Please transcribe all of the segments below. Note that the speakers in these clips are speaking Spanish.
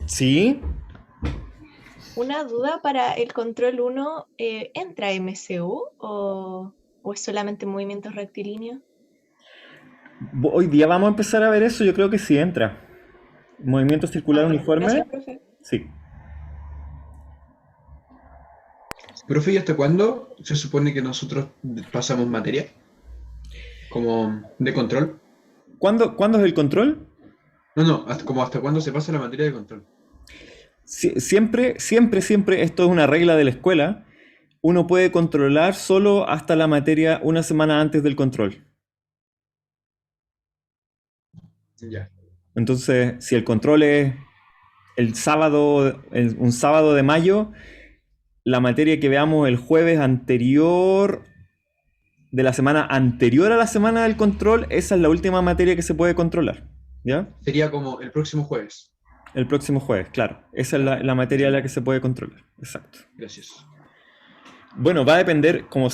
Sí. Una duda para el control uno, ¿entra MCU o es solamente movimientos rectilíneos? Hoy día vamos a empezar a ver eso, yo creo que sí entra. Movimiento circular Ah, ya. uniforme. Gracias, profe. Sí. Profe, ¿y hasta cuándo se supone que nosotros pasamos materia? Como de control. ¿Cuándo es el control? No, no, como hasta cuándo se pasa la materia de control. Siempre, siempre, siempre, esto es una regla de la escuela. Uno puede controlar solo hasta la materia una semana antes del control. Ya. Entonces, si el control es el sábado, un sábado de mayo, la materia que veamos el jueves anterior, de la semana anterior a la semana del control, esa es la última materia que se puede controlar. ¿Ya? Sería como el próximo jueves. El próximo jueves, claro. Esa es Ya, la materia a la entiendo. que se puede controlar. Exacto. Gracias. Bueno, va a depender, como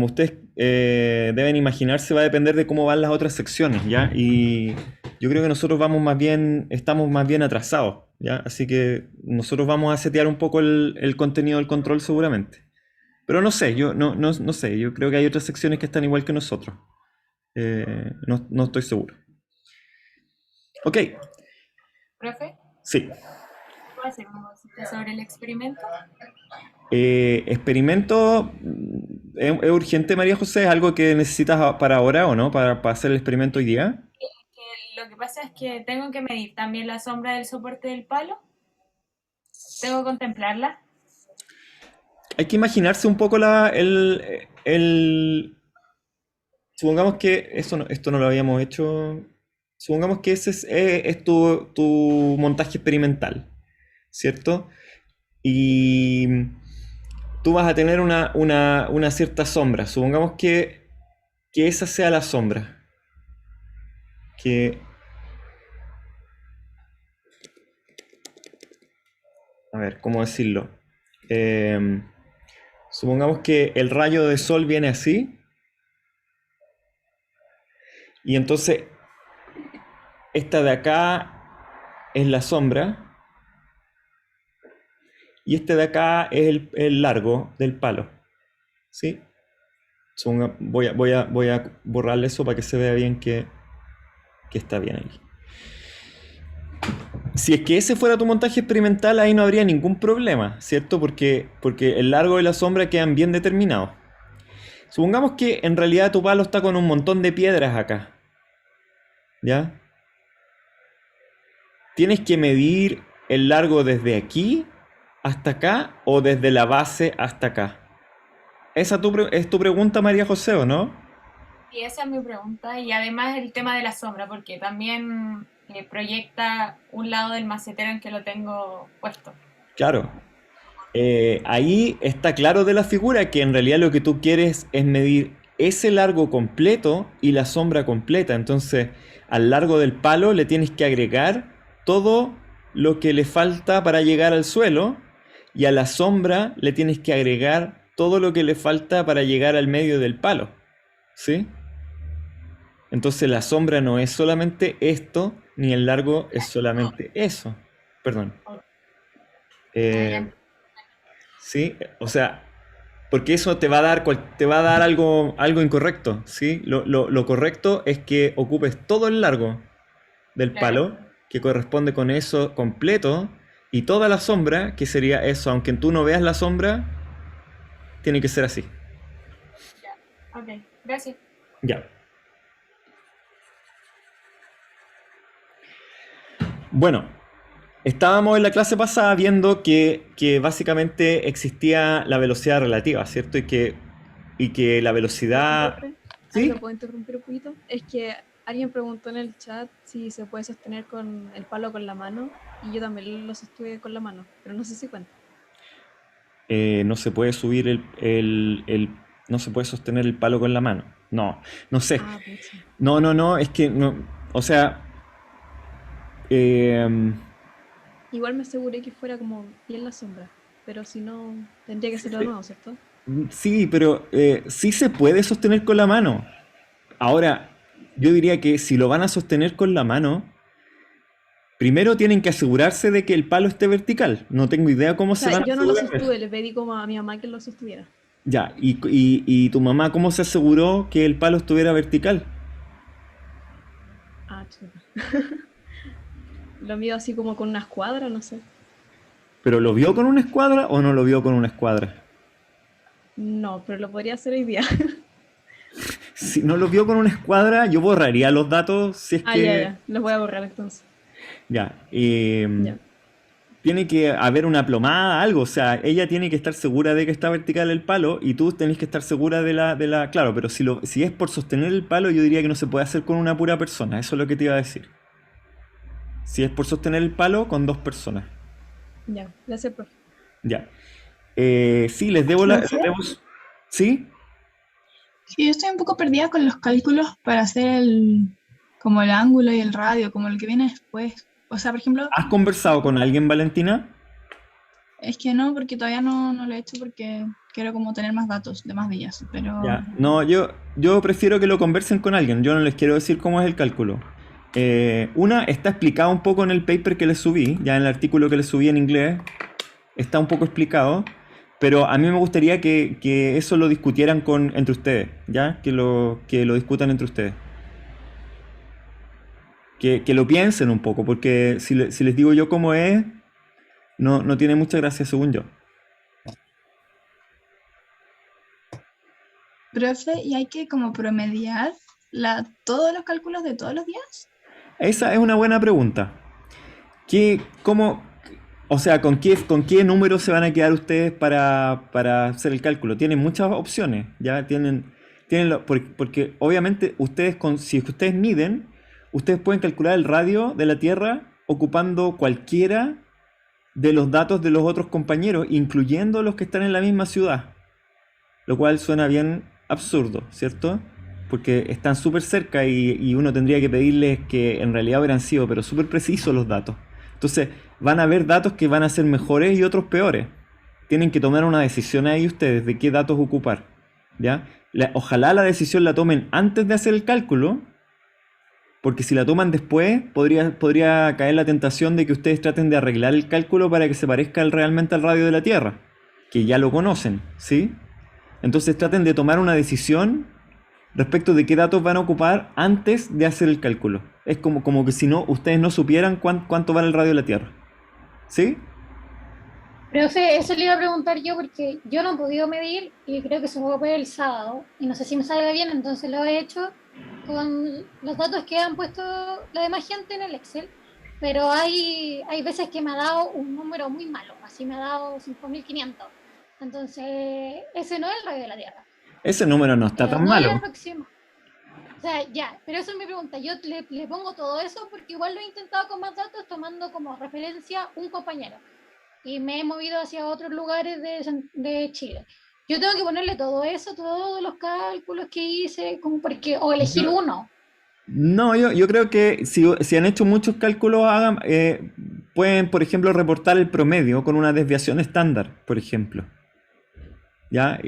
ustedes deben imaginarse, va a depender de cómo van las otras secciones, ¿ya? Y yo creo que nosotros estamos más bien atrasados, ¿ya? Así que nosotros vamos a setear un poco el contenido del control seguramente. Pero no sé, yo no sé, yo creo que hay otras secciones que están igual que nosotros. No estoy seguro. Ok, Profe, sí. ¿puedo hacer una cosita sobre el experimento? Experimento, ¿es urgente, María José? ¿Es algo que necesitas para ahora o no? ¿Para hacer el experimento hoy día? Que lo que pasa es que tengo que medir también la sombra del soporte del palo. Tengo que contemplarla. Hay que imaginarse un poco supongamos que esto no lo habíamos hecho. Supongamos que ese es tu montaje experimental, ¿cierto? Y tú vas a tener una cierta sombra. Supongamos que esa sea la sombra. Que, a ver, ¿cómo decirlo? Eh, Supongamos que el rayo de sol viene así. Y entonces esta de acá es la sombra. Y este de acá es el largo del palo. ¿Sí? Voy a borrarle eso para que se vea bien que está bien ahí. Si es que ese fuera tu montaje experimental, ahí no habría ningún problema, ¿cierto? Porque el largo y la sombra quedan bien determinados. Supongamos que en realidad tu palo está con un montón de piedras acá, ¿ya? Tienes que medir el largo desde aquí hasta acá o desde la base hasta acá. Esa es tu pregunta, María José, ¿o no? Y esa es mi pregunta. Y además el tema de la sombra, porque también proyecta un lado del macetero en que lo tengo puesto. Claro. Ahí está claro de la figura que en realidad lo que tú quieres es medir ese largo completo y la sombra completa. Entonces, al largo del palo le tienes que agregar todo lo que le falta para llegar al suelo y a la sombra le tienes que agregar todo lo que le falta para llegar al medio del palo. ¿Sí? Entonces la sombra no es solamente esto, ni el largo es solamente eso. Perdón. Ah, Eh, ya. sí, o sea, porque eso te va a dar algo incorrecto, ¿sí? Lo correcto es que ocupes todo el largo del Claro. palo, que corresponde con eso completo, y toda la sombra, que sería eso, aunque tú no veas la sombra, tiene que ser así. Ya. Ok, gracias. Ya. Bueno, estábamos en la clase pasada viendo que básicamente existía la velocidad relativa, ¿cierto? Y que la Perdón, velocidad... profe, ahí ¿Sí? lo puedo interrumpir un poquito. Es que alguien preguntó en el chat si se puede sostener con el palo con la mano y yo también lo sostuve con la mano, pero no sé si cuenta. No se puede subir no se puede sostener el palo con la mano. No, no sé. Ah, pucha. No, es que no, o sea, eh, Igual me aseguré que fuera como bien la sombra, pero si no, tendría que hacerlo de nuevo, ¿cierto? sí, pero sí se puede sostener con la mano. Ahora, yo diría que si lo van a sostener con la mano, Primero tienen que asegurarse de que el palo esté vertical. No tengo idea cómo O se sea, van a yo no lo asegurar de eso. sostuve, le pedí como a mi mamá que lo sostuviera. Ya, y tu mamá cómo se aseguró que el palo estuviera vertical? Ah, chuta. Lo mío así como con una escuadra, no sé. ¿Pero lo vio con una escuadra o no lo vio con una escuadra? No, pero lo podría hacer hoy día. Si no lo vio con una escuadra, yo borraría los datos si es Ah, que... ya. Los voy a borrar entonces. Ya, Ya. tiene que haber una plomada, algo, o sea, ella tiene que estar segura de que está vertical el palo y tú tenés que estar segura de la... Claro, pero si es por sostener el palo, yo diría que no se puede hacer con una pura persona, eso es lo que te iba a decir. Si es por sostener el palo, con dos personas. Ya, gracias, profe. Ya. Sí, les debo ¿Profe? ¿Sí? Sí, yo estoy un poco perdida con los cálculos para hacer como el ángulo y el radio, como el que viene después. O sea, por ejemplo, ¿Has conversado con alguien, Valentina? es que no, porque todavía no lo he hecho porque quiero como tener más datos de más días, pero Ya. No, yo prefiero que lo conversen con alguien. Yo no les quiero decir cómo es el cálculo. Una está explicado un poco en el paper que les subí, ya en el artículo que les subí en inglés, está un poco explicado, pero a mí me gustaría que eso lo discutieran entre ustedes, ¿ya? Que lo discutan entre ustedes. Que lo piensen un poco, porque si les digo yo cómo es, no tiene mucha gracia según yo. profe, y hay que como promediar todos los cálculos de todos los días. Esa es una buena pregunta. O sea, ¿con qué número se van a quedar ustedes para hacer el cálculo? Tienen muchas opciones, ¿ya? Porque obviamente si ustedes miden, ustedes pueden calcular el radio de la Tierra ocupando cualquiera de los datos de los otros compañeros, incluyendo los que están en la misma ciudad. Lo cual suena bien absurdo, ¿cierto? Porque están súper cerca y uno tendría que pedirles que en realidad hubieran sido, pero súper precisos los datos. Entonces, van a haber datos que van a ser mejores y otros peores. Tienen que tomar una decisión ahí ustedes de qué datos ocupar, ¿ya? Ojalá la decisión la tomen antes de hacer el cálculo, porque si la toman después, podría caer la tentación de que ustedes traten de arreglar el cálculo para que se parezca realmente al radio de la Tierra, que ya lo conocen, ¿sí? Entonces traten de tomar una decisión respecto de qué datos van a ocupar antes de hacer el cálculo. Es como que si no, ustedes no supieran cuánto vale el radio de la Tierra. ¿Sí? Profe, eso le iba a preguntar yo porque yo no he podido medir y creo que se va a poder el sábado y no sé si me salga bien, entonces lo he hecho con los datos que han puesto la demás gente en el Excel, pero hay veces que me ha dado un número muy malo, así me ha dado 5.500. Entonces, ese no es el radio de la Tierra. Ese número no está tan No es malo. el aproximado. O sea, ya, pero eso es mi pregunta. Yo le pongo todo eso porque igual lo he intentado con más datos tomando como referencia un compañero. Y me he movido hacia otros lugares de Chile. Yo tengo que ponerle todo eso, todos los cálculos que hice, como o elegir uno. No, yo creo que si han hecho muchos cálculos, pueden, por ejemplo, reportar el promedio con una desviación estándar, por ejemplo. ¿Ya?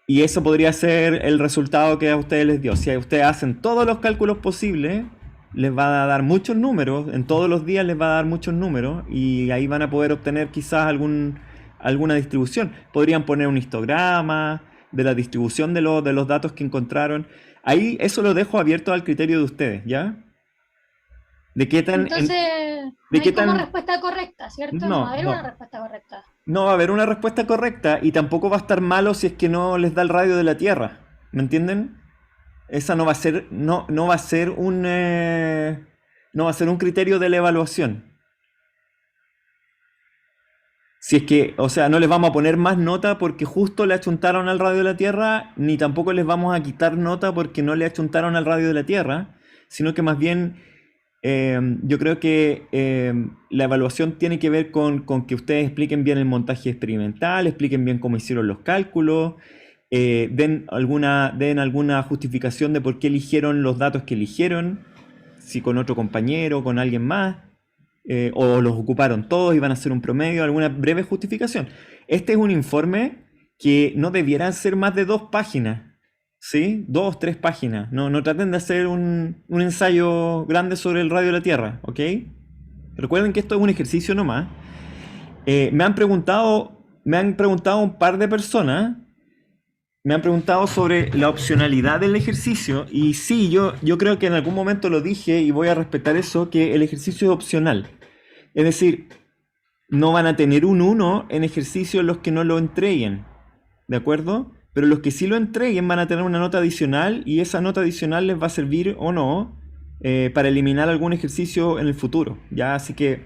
Y eso podría ser el resultado que a ustedes les dio. Si ustedes hacen todos los cálculos posibles, les va a dar muchos números, en todos los días les va a dar muchos números y ahí van a poder obtener quizás alguna distribución. Podrían poner un histograma de la distribución de los datos que encontraron. Ahí eso lo dejo abierto al criterio de ustedes, ¿ya? ¿De qué tan... Entonces, no hay como respuesta correcta, ¿cierto? No va a haber una respuesta correcta. No va a haber una respuesta correcta y tampoco va a estar malo si es que no les da el radio de la Tierra. ¿Me entienden? Esa no va a ser, no va a ser un criterio de la evaluación. Si es que, o sea, no les vamos a poner más nota porque justo le achuntaron al radio de la Tierra, ni tampoco les vamos a quitar nota porque no le achuntaron al radio de la Tierra, sino que más bien yo creo que la evaluación tiene que ver con que ustedes expliquen bien el montaje experimental, expliquen bien cómo hicieron los cálculos, den alguna justificación de por qué eligieron los datos que eligieron, si con otro compañero, con alguien más, o los ocuparon todos y van a hacer un promedio, alguna breve justificación. Este es un informe que no debiera ser más de 2 páginas. ¿sí? 2, 3 páginas. No traten de hacer un ensayo grande sobre el radio de la Tierra, ¿ok? Recuerden que esto es un ejercicio nomás. Me han preguntado un par de personas, me han preguntado sobre la opcionalidad del ejercicio y sí, yo creo que en algún momento lo dije y voy a respetar eso, que el ejercicio es opcional. Es decir, no van a tener un 1 en ejercicios los que no lo entreguen, ¿de acuerdo? Pero los que sí lo entreguen van a tener una nota adicional y esa nota adicional les va a servir o no para eliminar algún ejercicio en el futuro, ¿ya? Así que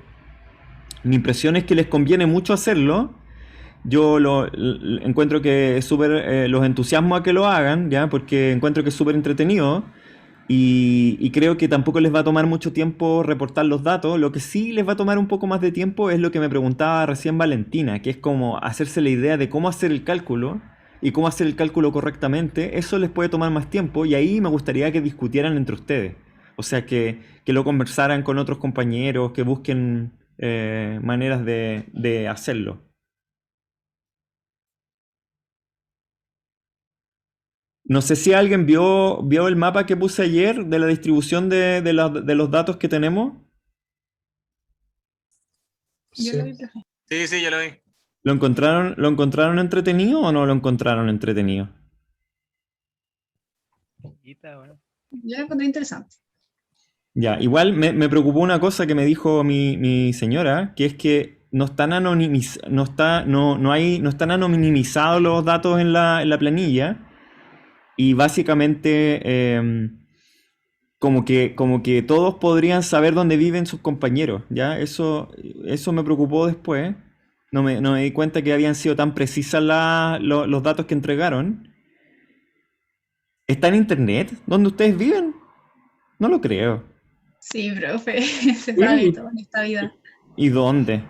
mi impresión es que les conviene mucho hacerlo. Yo encuentro que es súper, los entusiasmo a que lo hagan, ¿ya? Porque encuentro que es súper entretenido y creo que tampoco les va a tomar mucho tiempo reportar los datos. Lo que sí les va a tomar un poco más de tiempo es lo que me preguntaba recién Valentina, que es como hacerse la idea de cómo hacer el cálculo y cómo hacer el cálculo correctamente. Eso les puede tomar más tiempo y ahí me gustaría que discutieran entre ustedes. O sea, que lo conversaran con otros compañeros, que busquen maneras de hacerlo. No sé si alguien vio el mapa que puse ayer de la distribución de los datos que tenemos. Yo Sí. lo vi, profe. Sí, yo lo vi. Lo encontraron entretenido o no lo encontraron entretenido? Yo lo encontré interesante. Ya, igual me preocupó una cosa que me dijo mi señora, que es que no están anonimizados los datos en la planilla y básicamente como que todos podrían saber dónde viven sus compañeros, ¿ya? Eso me preocupó después. No me di cuenta que habían sido tan precisas los datos que entregaron. ¿Está en internet? ¿Dónde ustedes viven? No lo creo. Sí, profe, se sabe todo en esta vida. ¿Y dónde?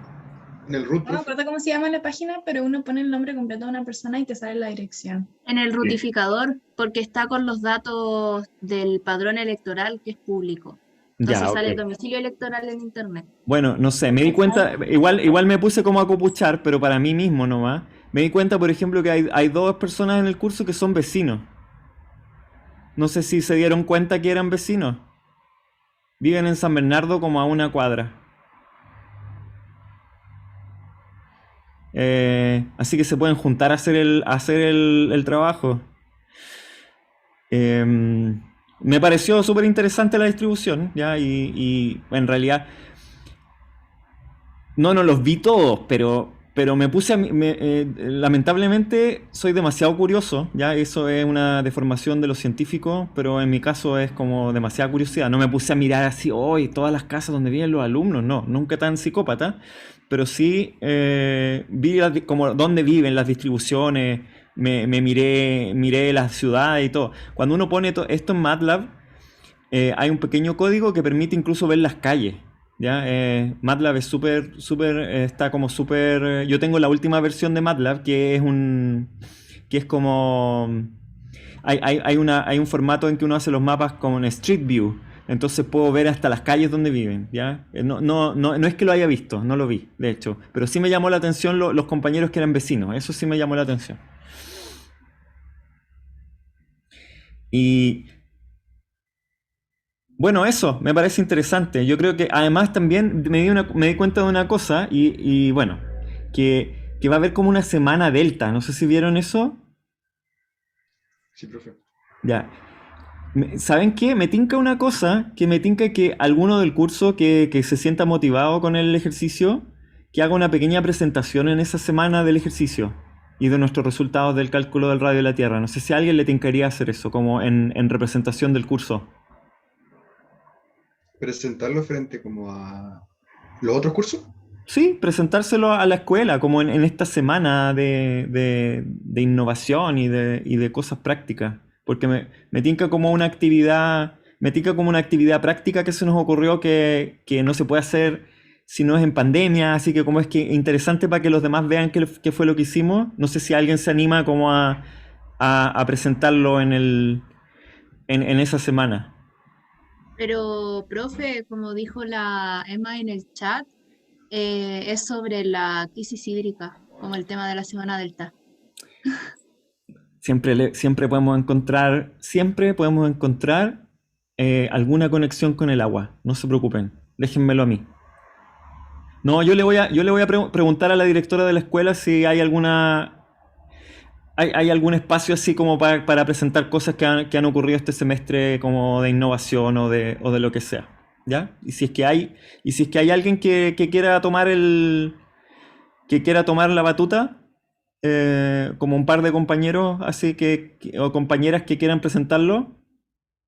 En el root, No me acuerdo cómo se llama la página, pero uno pone el nombre completo de una persona y te sale la dirección. En el rutificador, porque está con los datos del padrón electoral que es público. Entonces Ya, sale ok. domicilio electoral en internet. Bueno, no sé, me di cuenta, igual me puse como a copuchar, pero para mí mismo nomás. Me di cuenta, por ejemplo, que hay 2 personas en el curso que son vecinos. No sé si se dieron cuenta que eran vecinos. Viven en San Bernardo como a 1 cuadra. Así que se pueden juntar a hacer el trabajo. Me pareció súper interesante la distribución, ¿ya? Y en realidad no los vi todos, pero me puse lamentablemente soy demasiado curioso, ¿ya? Eso es una deformación de los científicos, pero en mi caso es como demasiada curiosidad. No me puse a mirar así, hoy todas las casas donde viven los alumnos, no, nunca tan psicópata, pero sí vi como dónde viven las distribuciones, me miré las ciudades y todo. Cuando uno pone esto en MATLAB, hay un pequeño código que permite incluso ver las calles. ¿Ya? MATLAB es está como súper... Yo tengo la última versión de MATLAB que es como... Hay un formato en que uno hace los mapas como en Street View. Entonces puedo ver hasta las calles donde viven, ¿ya? No es que lo haya visto, no lo vi, de hecho. Pero sí me llamó la atención los compañeros que eran vecinos. Eso sí me llamó la atención. Y... Bueno, eso me parece interesante. Yo creo que además también me di cuenta de una cosa y bueno, que va a haber como una semana delta. No sé si vieron eso. Sí, profe. Ya. ¿Saben qué? Me tinca una cosa, que me tinca que alguno del curso que se sienta motivado con el ejercicio, que haga una pequeña presentación en esa semana del ejercicio y de nuestros resultados del cálculo del radio de la Tierra. No sé si a alguien le tincaría hacer eso, como en representación del curso. Presentarlo frente como a los otros cursos. Sí, presentárselo a la escuela, como en esta semana de innovación y de cosas prácticas. Porque me tinca como una actividad práctica que se nos ocurrió que no se puede hacer si no es en pandemia, así que como es que interesante para que los demás vean qué fue lo que hicimos. No sé si alguien se anima como a presentarlo en esa semana. Pero, profe, como dijo la Emma en el chat, es sobre la crisis hídrica, como el tema de la semana delta. siempre podemos encontrar alguna conexión con el agua. No se preocupen, déjenmelo a mí. No, yo le voy a preguntar a la directora de la escuela si hay hay algún espacio así como para presentar cosas que han ocurrido este semestre como de innovación o de lo que sea. ¿Ya? Y si es que hay alguien que quiera tomar la batuta, como un par de compañeros así o compañeras que quieran presentarlo,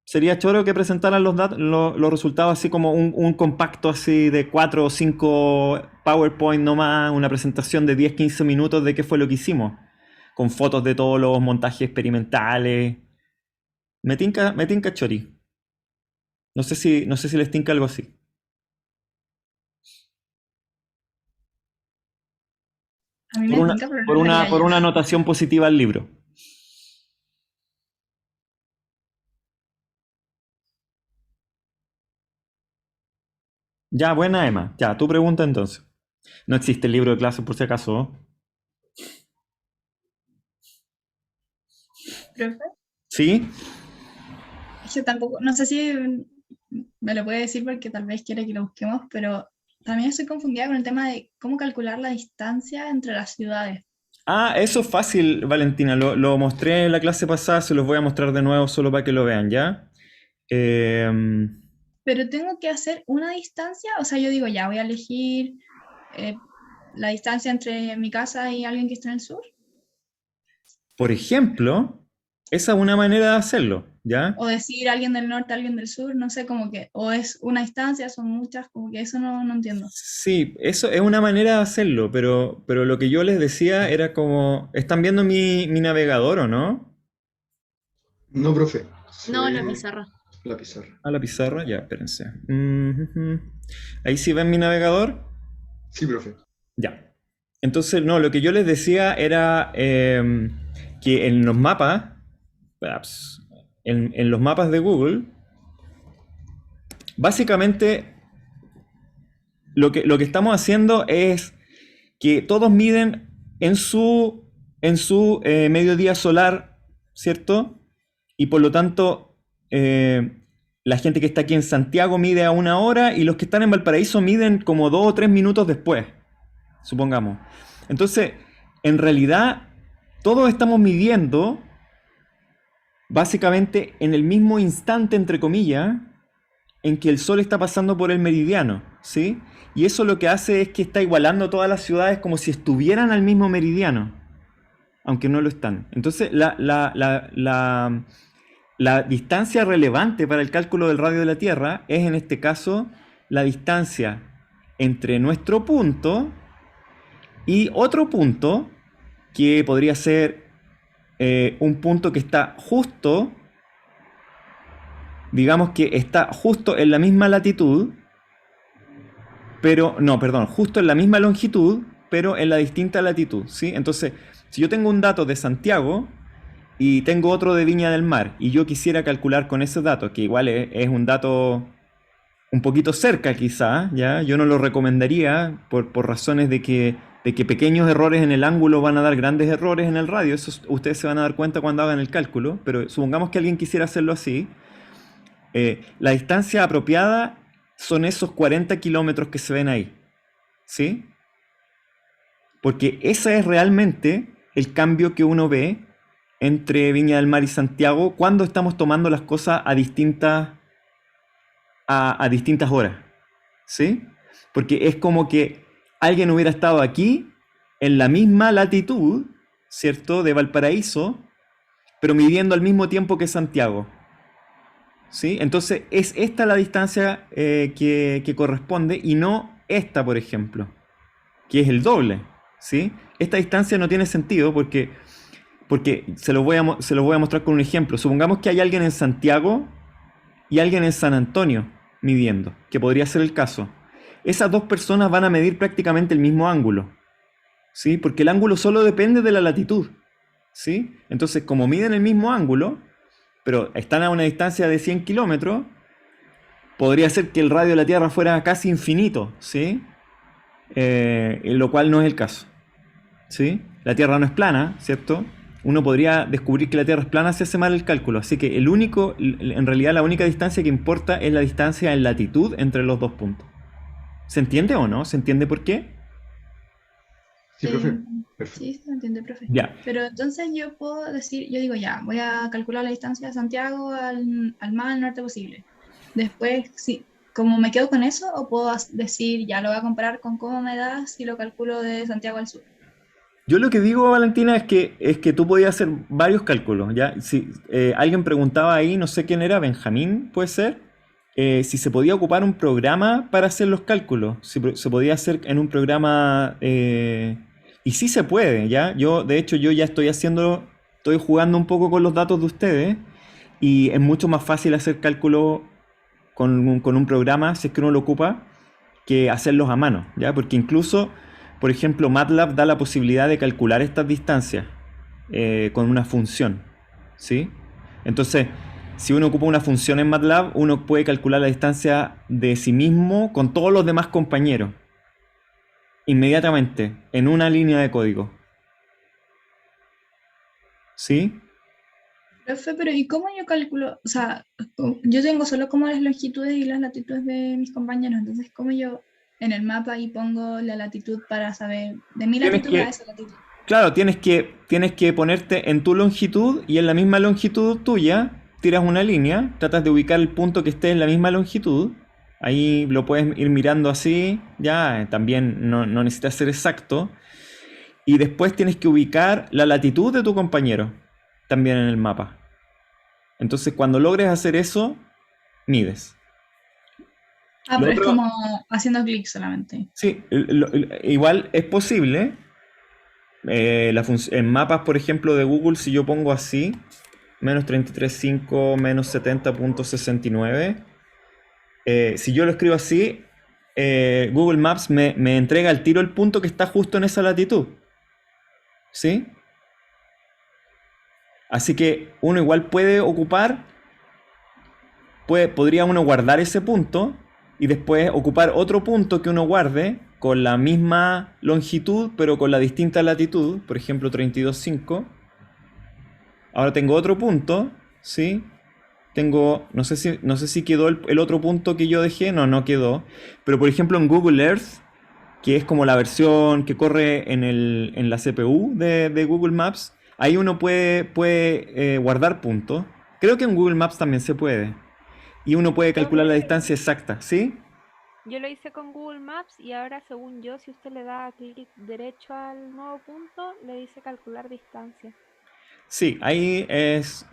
sería choro que presentaran los resultados así como un compacto así de 4 o 5 PowerPoint nomás, una presentación de 10-15 minutos de qué fue lo que hicimos, con fotos de todos los montajes experimentales. Me tinca chori. No sé si les tinca algo así. A mí me tinca, pero no lo haría Por yo. una anotación positiva al libro. Ya, buena Emma. Ya, tu pregunta entonces. No existe el libro de clase por si acaso, ¿no? Profe, ¿Sí? es que tampoco, no sé si me lo puede decir porque tal vez quiere que lo busquemos, pero también estoy confundida con el tema de cómo calcular la distancia entre las ciudades. Ah, eso es fácil, Valentina. Lo mostré en la clase pasada, se los voy a mostrar de nuevo solo para que lo vean, ¿ya? Pero tengo que hacer una distancia, o sea, yo digo, ya voy a elegir la distancia entre mi casa y alguien que está en el sur, Por ejemplo, esa es una manera de hacerlo, ¿ya? o decir alguien del norte, alguien del sur, no sé, como que, o es una distancia, son muchas, como que eso no entiendo. Sí, eso es una manera de hacerlo, pero lo que yo les decía era como, ¿están viendo mi navegador o no? No, profe. No, la Sí, pizarra. la pizarra. A la pizarra, ya, espérense. Ahí sí ven mi navegador. Sí, profe. Ya. Entonces, no, lo que yo les decía era que en los mapas, en los mapas de Google, básicamente lo que estamos haciendo es que todos miden en su mediodía solar, ¿cierto? Y por lo tanto, la gente que está aquí en Santiago mide a 1 hora y los que están en Valparaíso miden como 2 o 3 minutos después, supongamos. Entonces, en realidad, todos estamos midiendo básicamente en el mismo instante, entre comillas, en que el Sol está pasando por el meridiano, ¿sí? Y eso lo que hace es que está igualando todas las ciudades como si estuvieran al mismo meridiano, aunque no lo están. Entonces, la distancia relevante para el cálculo del radio de la Tierra es, en este caso, la distancia entre nuestro punto y otro punto que podría ser un punto que está justo, digamos que está justo en la misma latitud, pero, no, perdón, justo en la misma longitud, pero en la distinta latitud, ¿sí? Entonces, si yo tengo un dato de Santiago y tengo otro de Viña del Mar, y yo quisiera calcular con ese dato, que igual es un dato un poquito cerca quizá, ¿ya? Yo no lo recomendaría por razones de que pequeños errores en el ángulo van a dar grandes errores en el radio, eso ustedes se van a dar cuenta cuando hagan el cálculo, pero supongamos que alguien quisiera hacerlo así. La distancia apropiada son esos 40 kilómetros que se ven ahí, ¿sí? Porque ese es realmente el cambio que uno ve entre Viña del Mar y Santiago cuando estamos tomando las cosas a distintas horas, ¿sí? Porque es como que alguien hubiera estado aquí en la misma latitud, ¿cierto? De Valparaíso, pero midiendo al mismo tiempo que Santiago, ¿sí? Entonces es esta la distancia que corresponde y no esta, por ejemplo, que es el doble, ¿sí? Esta distancia no tiene sentido porque se lo voy a mostrar con un ejemplo. Supongamos que hay alguien en Santiago y alguien en San Antonio midiendo, que podría ser el caso. Esas dos personas van a medir prácticamente el mismo ángulo, ¿sí? Porque el ángulo solo depende de la latitud, ¿sí? Entonces, como miden el mismo ángulo, pero están a una distancia de 100 kilómetros, podría ser que el radio de la Tierra fuera casi infinito, ¿sí? Lo cual no es el caso, ¿sí? La Tierra no es plana, ¿cierto? uno podría descubrir que la Tierra es plana si hace mal el cálculo. Así que en realidad la única distancia que importa es la distancia en latitud entre los dos puntos. ¿Se entiende o no? ¿Se entiende por qué? Sí, profe. Perfecto. Sí, se entiende, profe. Ya. Pero entonces yo puedo decir, yo digo ya, voy a calcular la distancia de Santiago al más al norte posible. Después, sí, ¿cómo me quedo con eso? ¿O puedo decir, ya lo voy a comparar con cómo me da si lo calculo de Santiago al sur? Yo lo que digo, Valentina, es que tú podías hacer varios cálculos, ¿ya? Si alguien preguntaba ahí, no sé quién era, Benjamín, puede ser, si se podía ocupar un programa para hacer los cálculos, si se podía hacer en un programa, y sí se puede, ¿ya? De hecho, yo ya estoy jugando un poco con los datos de ustedes, y es mucho más fácil hacer cálculos con un programa, si es que uno lo ocupa, que hacerlos a mano, ¿ya? Porque incluso, por ejemplo, MATLAB da la posibilidad de calcular estas distancias con una función, ¿sí? Entonces, si uno ocupa una función en MATLAB, uno puede calcular la distancia de sí mismo con todos los demás compañeros, inmediatamente, en una línea de código. ¿Sí? Profe, pero ¿y cómo yo calculo? O sea, yo tengo solo como las longitudes y las latitudes de mis compañeros, entonces ¿cómo yo en el mapa ahí pongo la latitud para saber de mi latitud a esa latitud? Claro, tienes que ponerte en tu longitud y en la misma longitud tuya, tiras una línea, tratas de ubicar el punto que esté en la misma longitud, ahí lo puedes ir mirando así, ya también no necesitas ser exacto, y después tienes que ubicar la latitud de tu compañero, también en el mapa. Entonces cuando logres hacer eso, mides. Pero es como haciendo clic solamente. Sí, igual es posible. En mapas, por ejemplo, de Google, si yo pongo así, menos 33.5, menos 70.69, si yo lo escribo así, Google Maps me entrega al tiro el punto que está justo en esa latitud. ¿Sí? Así que uno igual puede podría uno guardar ese punto y después ocupar otro punto que uno guarde con la misma longitud pero con la distinta latitud, por ejemplo 32.5. Ahora tengo otro punto, ¿sí? No sé si quedó el otro punto que yo dejé, no quedó. Pero por ejemplo en Google Earth, que es como la versión que corre en la CPU de Google Maps, ahí uno puede guardar puntos. Creo que en Google Maps también se puede. Y uno puede calcular la distancia exacta, ¿sí? Yo lo hice con Google Maps y ahora, según yo, si usted le da clic derecho al nuevo punto, le dice calcular distancia. Sí, ahí es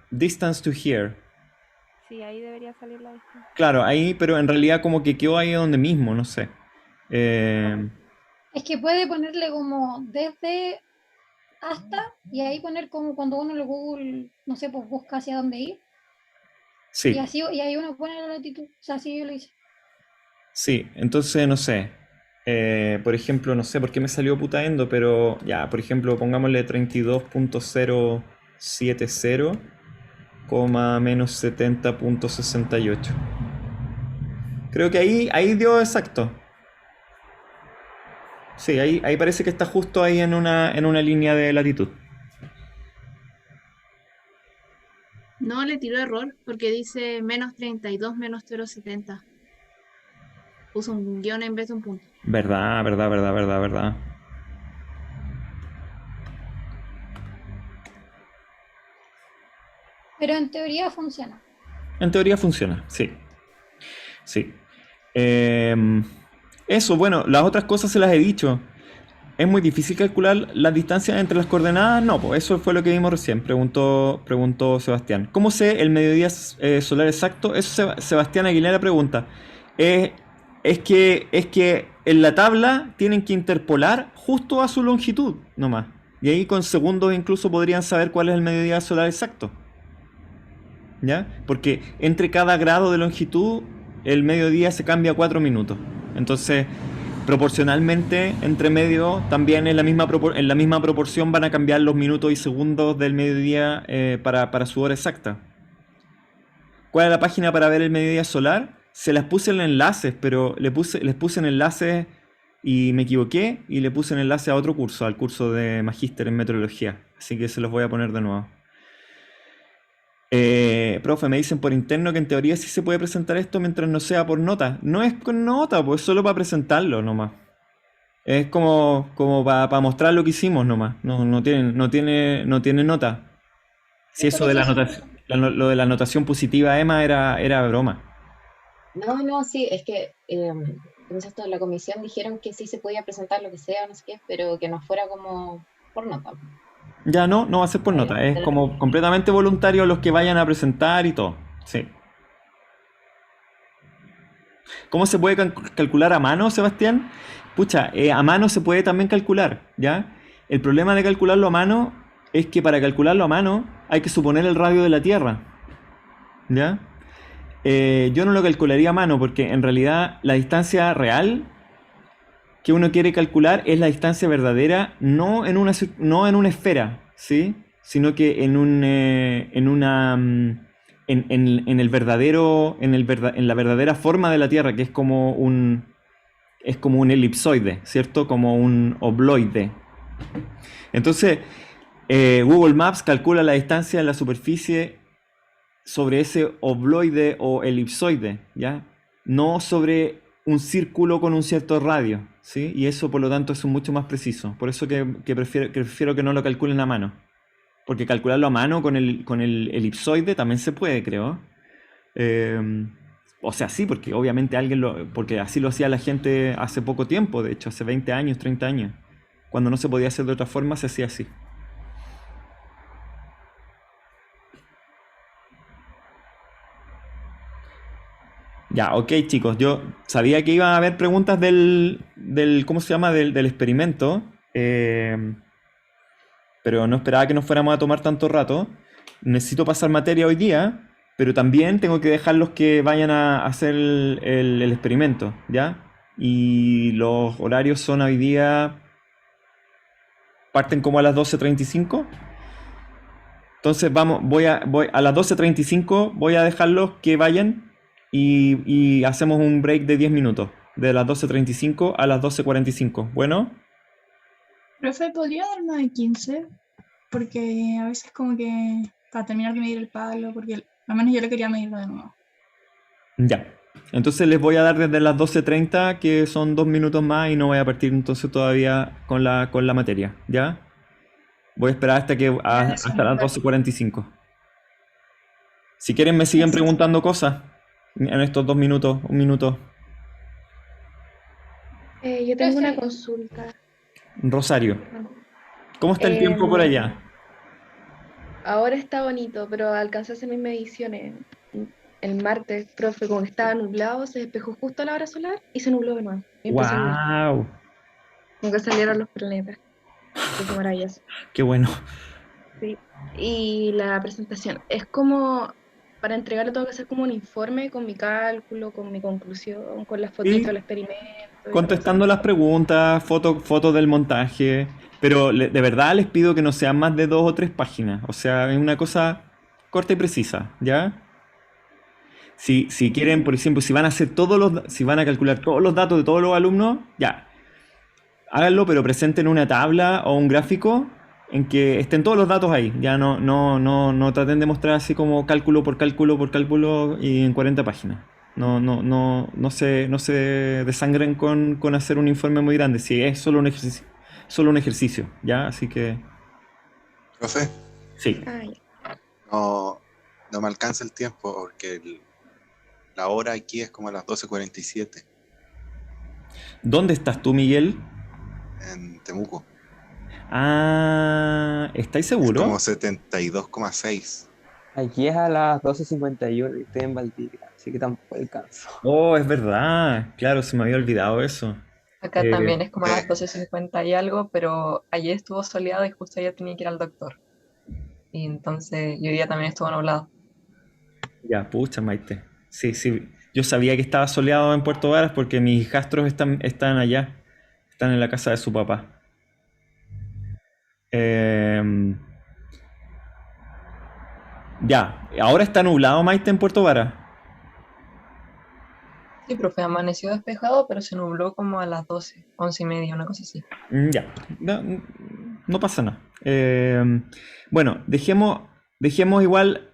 distance to here. Sí, ahí debería salir la distancia. Claro, ahí, pero en realidad como que quedó ahí donde mismo, no sé. Es que puede ponerle como desde hasta, y ahí poner como cuando uno en Google, no sé, pues busca hacia dónde ir. Sí. Y ahí uno pone la latitud. O sea, así yo lo hice. Sí, entonces no sé. Por ejemplo, no sé por qué me salió putaendo, pero ya, por ejemplo, pongámosle 32.070, menos 70.68. Creo que ahí dio exacto. Sí, ahí parece que está justo ahí en una línea de latitud. No, le tiró error porque dice menos 32 menos 0,70. Puso un guión en vez de un punto. Verdad. Pero en teoría funciona. En teoría funciona, sí. Sí. Eso, bueno, las otras cosas se las he dicho. ¿Es muy difícil calcular las distancias entre las coordenadas? No, pues eso fue lo que vimos recién, preguntó Sebastián. ¿Cómo sé el mediodía solar exacto? Eso Sebastián Aguilera pregunta. Es que en la tabla tienen que interpolar justo a su longitud nomás. Y ahí con segundos incluso podrían saber cuál es el mediodía solar exacto. ¿Ya? Porque entre cada grado de longitud el mediodía se cambia 4 minutos. Entonces, proporcionalmente, entre medio, también en la misma proporción van a cambiar los minutos y segundos del mediodía para su hora exacta. ¿Cuál es la página para ver el mediodía solar? Se las puse en enlaces, pero les puse en enlaces y me equivoqué y le puse un enlace a otro curso, al curso de Magíster en Meteorología. Así que se los voy a poner de nuevo. Profe, me dicen por interno que en teoría sí se puede presentar esto mientras no sea por nota. No es con nota, pues solo para presentarlo nomás. Es como para mostrar lo que hicimos nomás. No tiene nota. Si Sí, eso por de la eso sí. anotación, lo de la anotación positiva, Emma, era broma. No, sí, es que entonces toda la comisión dijeron que sí se podía presentar lo que sea, no sé qué, pero que no fuera como por nota. Ya no va a ser por nota. Es como completamente voluntario los que vayan a presentar y todo. Sí. ¿Cómo se puede calcular a mano, Sebastián? Pucha, a mano se puede también calcular, ¿ya? El problema de calcularlo a mano es que para calcularlo a mano hay que suponer el radio de la Tierra, ¿ya? Yo no lo calcularía a mano porque en realidad la distancia real que uno quiere calcular es la distancia verdadera, no en una esfera, ¿sí? Sino que en el verdadero, en la verdadera forma de la Tierra, que es como un elipsoide, ¿cierto? Como un obloide. Entonces, Google Maps calcula la distancia en la superficie sobre ese obloide o elipsoide, ¿ya? No sobre un círculo con un cierto radio, ¿sí? Y eso, por lo tanto, es mucho más preciso. Por eso que prefiero que no lo calculen a mano. Porque calcularlo a mano con el elipsoide también se puede, creo. O sea, sí, porque obviamente porque así lo hacía la gente hace poco tiempo, de hecho, hace 20 años, 30 años. Cuando no se podía hacer de otra forma, se hacía así. Ya, ok, chicos, yo sabía que iban a haber preguntas ¿cómo se llama? Del experimento, pero no esperaba que nos fuéramos a tomar tanto rato. Necesito pasar materia hoy día, pero también tengo que dejarlos que vayan a hacer el experimento, ¿ya? Y los horarios son hoy día, parten como a las 12:35. Entonces voy a las 12:35 voy a dejarlos que vayan y hacemos un break de 10 minutos, de las 12:35 a las 12:45. Bueno, Profe, ¿podría dar uno de 15? Porque a veces como que para terminar de medir el palo, porque al menos yo lo quería medirlo de nuevo. ya. Entonces les voy a dar desde las 12:30, que son 2 minutos más, y no voy a partir entonces todavía con la materia, ¿ya? Voy a esperar hasta las 12:45. Si quieren me siguen preguntando cosas en estos 2 minutos, 1 minuto. Yo tengo una consulta. Rosario, ¿cómo está el tiempo por allá? Ahora está bonito, pero alcancé a hacer mis mediciones el martes, profe, como que estaba nublado, se despejó justo a la hora solar y se nubló de nuevo. Y empezó a llover. ¡Wow! Como que salieron los planetas. Qué maravilloso. ¡Qué bueno! Sí. Y la presentación es como, para entregarlo tengo que hacer como un informe con mi cálculo, con mi conclusión, con las fotitos Sí. del experimento. y Contestando las preguntas, fotos del montaje, pero de verdad les pido que no sean más de 2 o 3 páginas, o sea, es una cosa corta y precisa, ¿ya? Si quieren, por ejemplo, si van a calcular todos los datos de todos los alumnos, ya, háganlo, pero presenten una tabla o un gráfico en que estén todos los datos ahí, ya no traten de mostrar así como cálculo por cálculo por cálculo y en 40 páginas. No se desangren con hacer un informe muy grande, si es solo un ejercicio, ¿ya? Así que, Profe, sí. no me alcanza el tiempo porque la hora aquí es como a las 12:47 ¿Dónde estás tú, Miguel? en Temuco. Ah, ¿estáis Es seguro? como 72,6. Aquí es a las 12:51 y estoy en Valdivia, así que tampoco alcanzo. Oh, es verdad, claro, se me había olvidado eso. Acá también es como a las 12:50 y algo, pero ayer estuvo soleado y justo ayer tenía que ir al doctor. Y entonces, y hoy día también estuvo nublado. Ya, pucha, Maite. Sí, yo sabía que estaba soleado en Puerto Varas porque mis hijastros están allá, están en la casa de su papá. Ya, ¿ahora está nublado, Maite, en Puerto Varas? Sí, profe, amaneció despejado, pero se nubló como a las 12, 11:30, una cosa así. Ya, no pasa nada. Bueno, dejemos igual,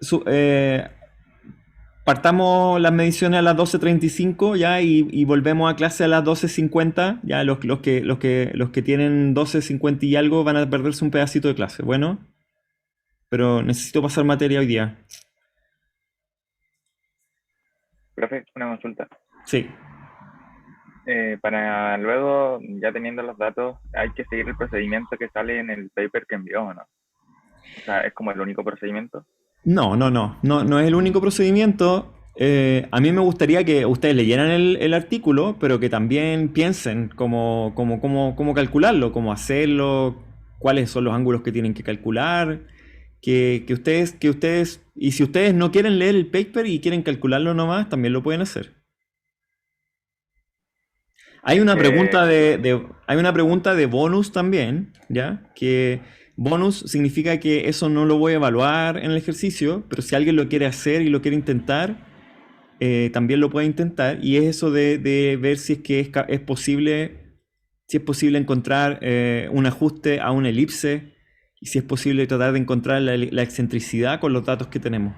partamos las mediciones a las 12:35 ya y volvemos a clase a las 12:50. Ya los que tienen 12:50 y algo van a perderse un pedacito de clase. Bueno, pero necesito pasar materia hoy día. Profe, una consulta. Sí. Para luego, ya teniendo los datos, hay que seguir el procedimiento que sale en el paper que envió, ¿o no? O sea, ¿es como el único procedimiento? No es el único procedimiento. A mí me gustaría que ustedes leyeran el artículo, pero que también piensen cómo calcularlo, cómo hacerlo, cuáles son los ángulos que tienen que calcular, que ustedes, y si ustedes no quieren leer el paper y quieren calcularlo nomás, también lo pueden hacer. Hay una pregunta hay una pregunta de bonus también, ¿ya? Que bonus significa que eso no lo voy a evaluar en el ejercicio, pero si alguien lo quiere hacer y lo quiere intentar, también lo puede intentar. Y es eso de ver si es que es posible, si es posible encontrar un ajuste a una elipse y si es posible tratar de encontrar la excentricidad con los datos que tenemos.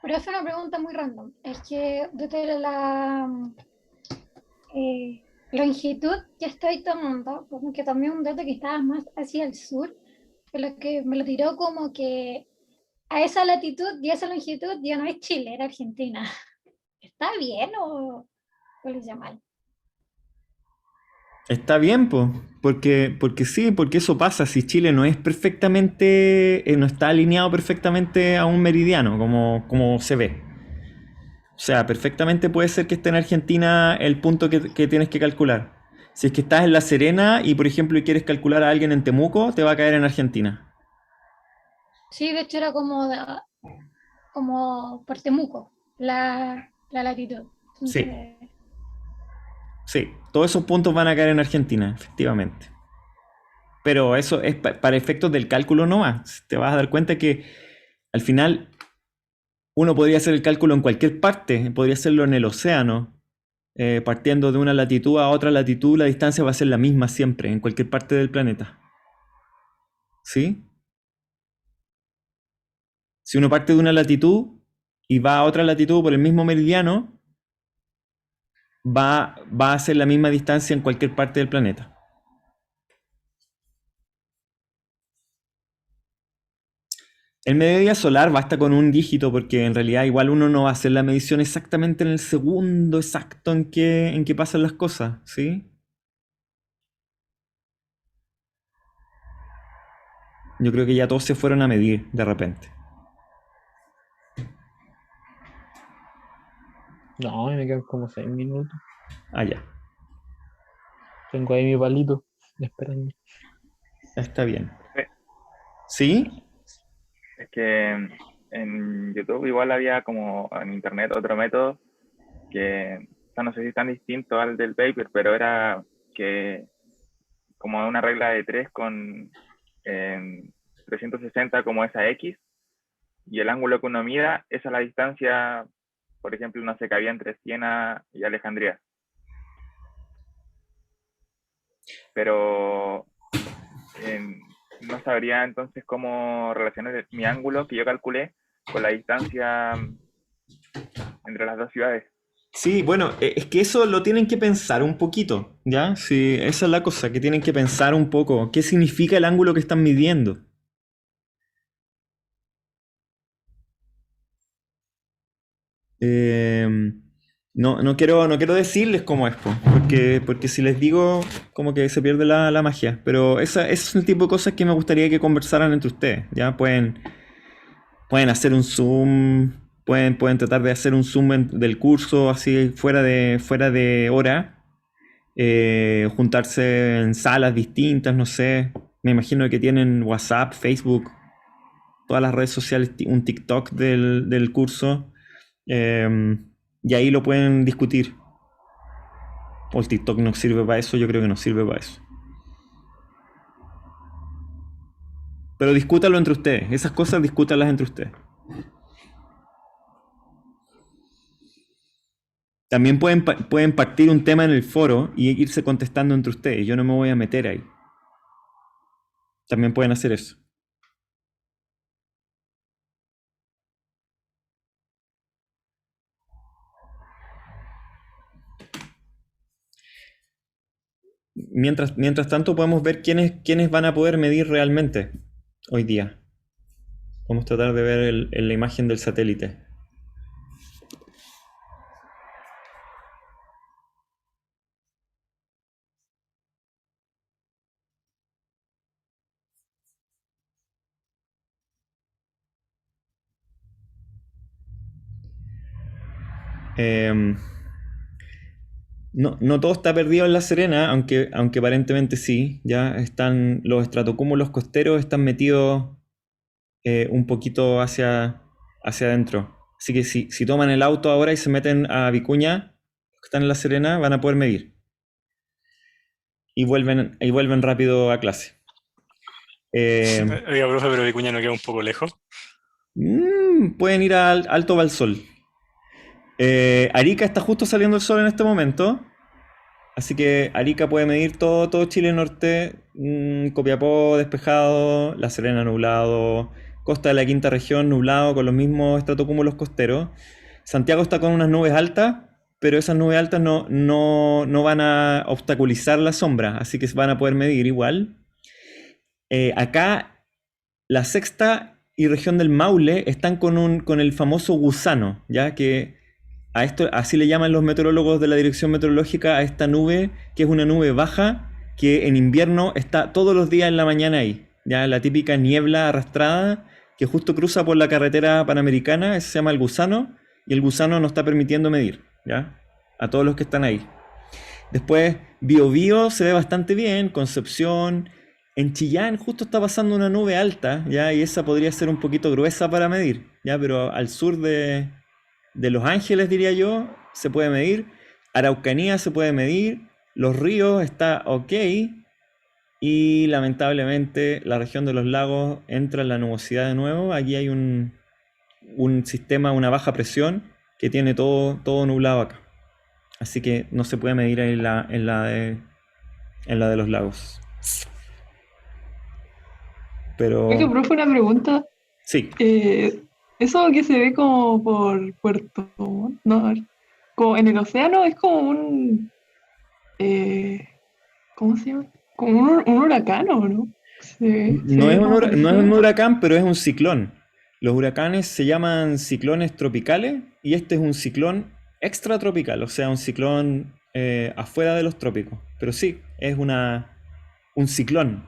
Pero es una pregunta muy random. Es que desde la longitud que estoy tomando, como que tomé un dato que estaba más hacia el sur, pero que me lo tiró como que a esa latitud y a esa longitud ya no es Chile, era Argentina. ¿Está bien o lo hice mal? Está bien, pues, porque sí, porque eso pasa. Si Chile no es perfectamente, no está alineado perfectamente a un meridiano, como se ve. O sea, perfectamente puede ser que esté en Argentina el punto que tienes que calcular. Si es que estás en La Serena y, por ejemplo, quieres calcular a alguien en Temuco, te va a caer en Argentina. Sí, de hecho era como por Temuco, la latitud. Sí. Entonces, Sí, todos esos puntos van a caer en Argentina, efectivamente. Pero eso es para efectos del cálculo nomás. Te vas a dar cuenta que al final uno podría hacer el cálculo en cualquier parte, podría hacerlo en el océano. Partiendo de una latitud a otra latitud, la distancia va a ser la misma siempre, en cualquier parte del planeta. ¿Sí? Si uno parte de una latitud y va a otra latitud por el mismo meridiano, va a ser la misma distancia en cualquier parte del planeta. El mediodía solar basta con un dígito porque en realidad igual uno no va a hacer la medición exactamente en el segundo exacto en que pasan las cosas, ¿sí? Yo creo que ya todos se fueron a medir de repente. No, me quedan como 6 minutos. Ah, ya. Tengo ahí mi palito esperando. Está bien. Sí. ¿Sí? Es que en YouTube igual había como en internet otro método que, o sea, no sé si es tan distinto al del paper, pero era que como una regla de 3 con 360 como esa X, y el ángulo que uno mida, esa es la distancia, por ejemplo, no sé, que había entre Siena y Alejandría. Pero no sabría entonces cómo relacionar mi ángulo que yo calculé con la distancia entre las dos ciudades. Sí, bueno, es que eso lo tienen que pensar un poquito, ¿ya? Sí, esa es la cosa, que tienen que pensar un poco. ¿Qué significa el ángulo que están midiendo? No quiero decirles cómo es, po, porque si les digo, como que se pierde la magia. Pero ese es el tipo de cosas que me gustaría que conversaran entre ustedes, ¿ya? Pueden hacer un Zoom, pueden tratar de hacer un Zoom del curso así fuera de hora, juntarse en salas distintas, no sé. Me imagino que tienen WhatsApp, Facebook, todas las redes sociales, un TikTok del curso, y ahí lo pueden discutir. O el TikTok no sirve para eso, yo creo que no sirve para eso. Pero discútalo entre ustedes. Esas cosas discútalas entre ustedes. También pueden partir un tema en el foro y irse contestando entre ustedes. Yo no me voy a meter ahí. También pueden hacer eso. Mientras tanto, podemos ver quiénes van a poder medir realmente hoy día. Vamos a tratar de ver la imagen del satélite. No todo está perdido en La Serena, aunque aparentemente sí. Ya están los estratocúmulos costeros están metidos un poquito hacia adentro. Así que si toman el auto ahora y se meten a Vicuña, los que están en La Serena, van a poder medir. Y vuelven rápido a clase. Oiga, profe, pero Vicuña no queda un poco lejos. Pueden ir al Alto Valsol. Arica está justo saliendo el sol en este momento. Así que Arica puede medir todo Chile Norte. Copiapó despejado, La Serena nublado, Costa de la Quinta Región nublado con los mismos estratocúmulos costeros. Santiago está con unas nubes altas, pero esas nubes altas no van a obstaculizar la sombra, así que van a poder medir igual. Acá la Sexta y región del Maule están con el famoso gusano, ya que a esto así le llaman los meteorólogos de la Dirección Meteorológica a esta nube, que es una nube baja que en invierno está todos los días en la mañana ahí, ya la típica niebla arrastrada que justo cruza por la carretera panamericana. Ese se llama el gusano, y el gusano nos está permitiendo medir, ya, a todos los que están ahí. Después Biobío se ve bastante bien, Concepción. En Chillán justo está pasando una nube alta, ya, y esa podría ser un poquito gruesa para medir, ya, pero al sur de Los Ángeles, diría yo, se puede medir. Araucanía se puede medir. Los Ríos está ok. Y lamentablemente la región de los lagos entra en la nubosidad de nuevo. Aquí hay un sistema, una baja presión que tiene todo nublado acá. Así que no se puede medir en la de los lagos. Pero... Oiga, profe, una pregunta. Sí. Eso que se ve como por Puerto Montt, no, como en el océano, es como un... ¿cómo se llama? Como un huracán, ¿o no? No es un huracán, pero es un ciclón. Los huracanes se llaman ciclones tropicales y este es un ciclón extratropical, o sea, un ciclón afuera de los trópicos. Pero sí, es un ciclón,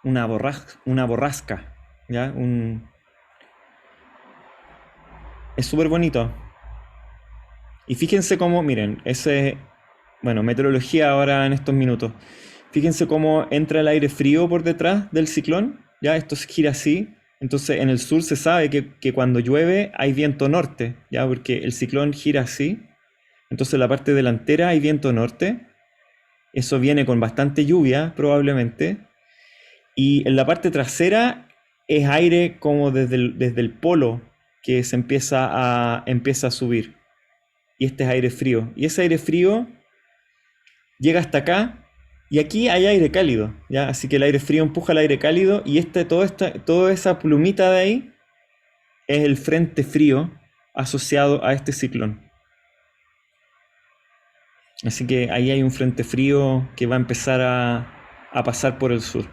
una borrasca, ¿ya? Es súper bonito. Y fíjense cómo, miren, meteorología ahora en estos minutos. Fíjense cómo entra el aire frío por detrás del ciclón, ya, esto gira así. Entonces en el sur se sabe que cuando llueve hay viento norte, ya, porque el ciclón gira así. Entonces en la parte delantera hay viento norte. Eso viene con bastante lluvia probablemente. Y en la parte trasera es aire como desde el polo que se empieza a subir. Y este es aire frío. Y ese aire frío llega hasta acá. Y aquí hay aire cálido, ¿ya? Así que el aire frío empuja el aire cálido. Y toda esa plumita de ahí es el frente frío asociado a este ciclón. Así que ahí hay un frente frío que va a empezar a pasar por el sur.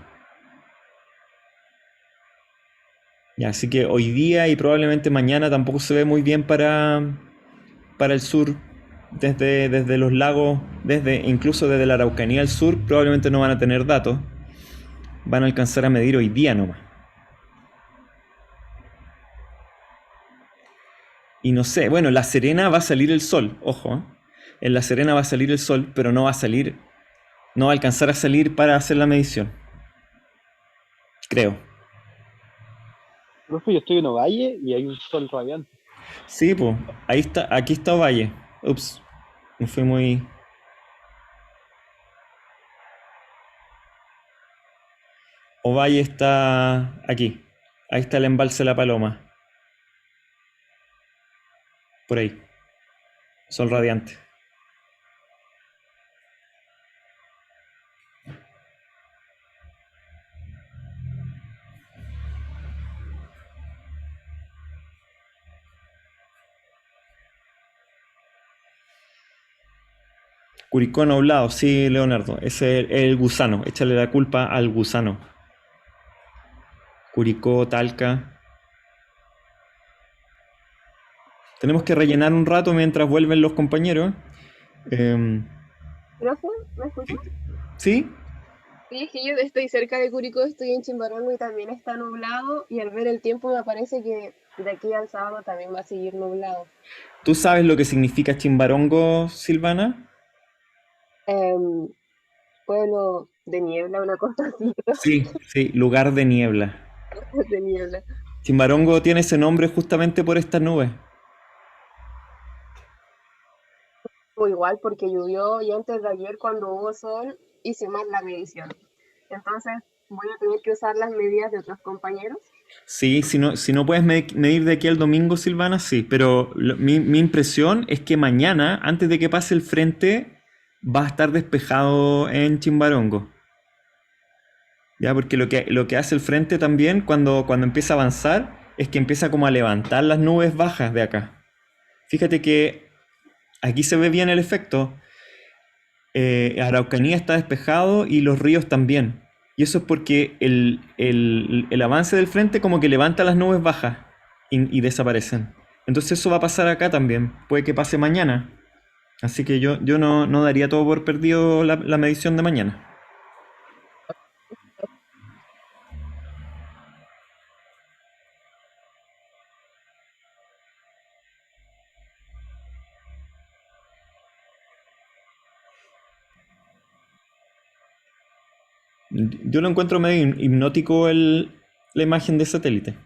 Ya, así que hoy día y probablemente mañana tampoco se ve muy bien para el sur. Desde los lagos, incluso desde la Araucanía al sur, probablemente no van a tener datos. Van a alcanzar a medir hoy día nomás. Y no sé, bueno, La Serena va a salir el sol, ojo. En La Serena va a salir el sol, pero no va a alcanzar a salir para hacer la medición. Creo. Profe, yo estoy en Ovalle y hay un sol radiante. Sí, pues, aquí está Ovalle. Ups, me fui muy... Ovalle está aquí. Ahí está el embalse La Paloma. Por ahí. Sol radiante. Curicó nublado, sí, Leonardo. Ese es el gusano. Échale la culpa al gusano. Curicó, Talca. Tenemos que rellenar un rato mientras vuelven los compañeros. ¿Profe? ¿Me escuchas? ¿Sí? Sí, es que yo estoy cerca de Curicó, estoy en Chimbarongo y también está nublado y al ver el tiempo me parece que de aquí al sábado también va a seguir nublado. ¿Tú sabes lo que significa Chimbarongo, Silvana? Pueblo de niebla, una cosa así, Sí, sí, lugar de niebla. de niebla. Chimbarongo tiene ese nombre justamente por estas nubes. O igual porque llovió y antes de ayer cuando hubo sol hice mal la medición. Entonces voy a tener que usar las medidas de otros compañeros. Sí, si no puedes medir de aquí al domingo, Silvana, sí. Pero mi impresión es que mañana, antes de que pase el frente, va a estar despejado en Chimbarongo. Ya, porque lo que hace el frente también cuando empieza a avanzar es que empieza como a levantar las nubes bajas de acá. Fíjate que aquí se ve bien el efecto. Araucanía está despejado y los ríos también. Y eso es porque el avance del frente como que levanta las nubes bajas y desaparecen. Entonces eso va a pasar acá también. Puede que pase mañana. Así que yo no daría todo por perdido la medición de mañana. Yo lo encuentro medio hipnótico la imagen de satélite.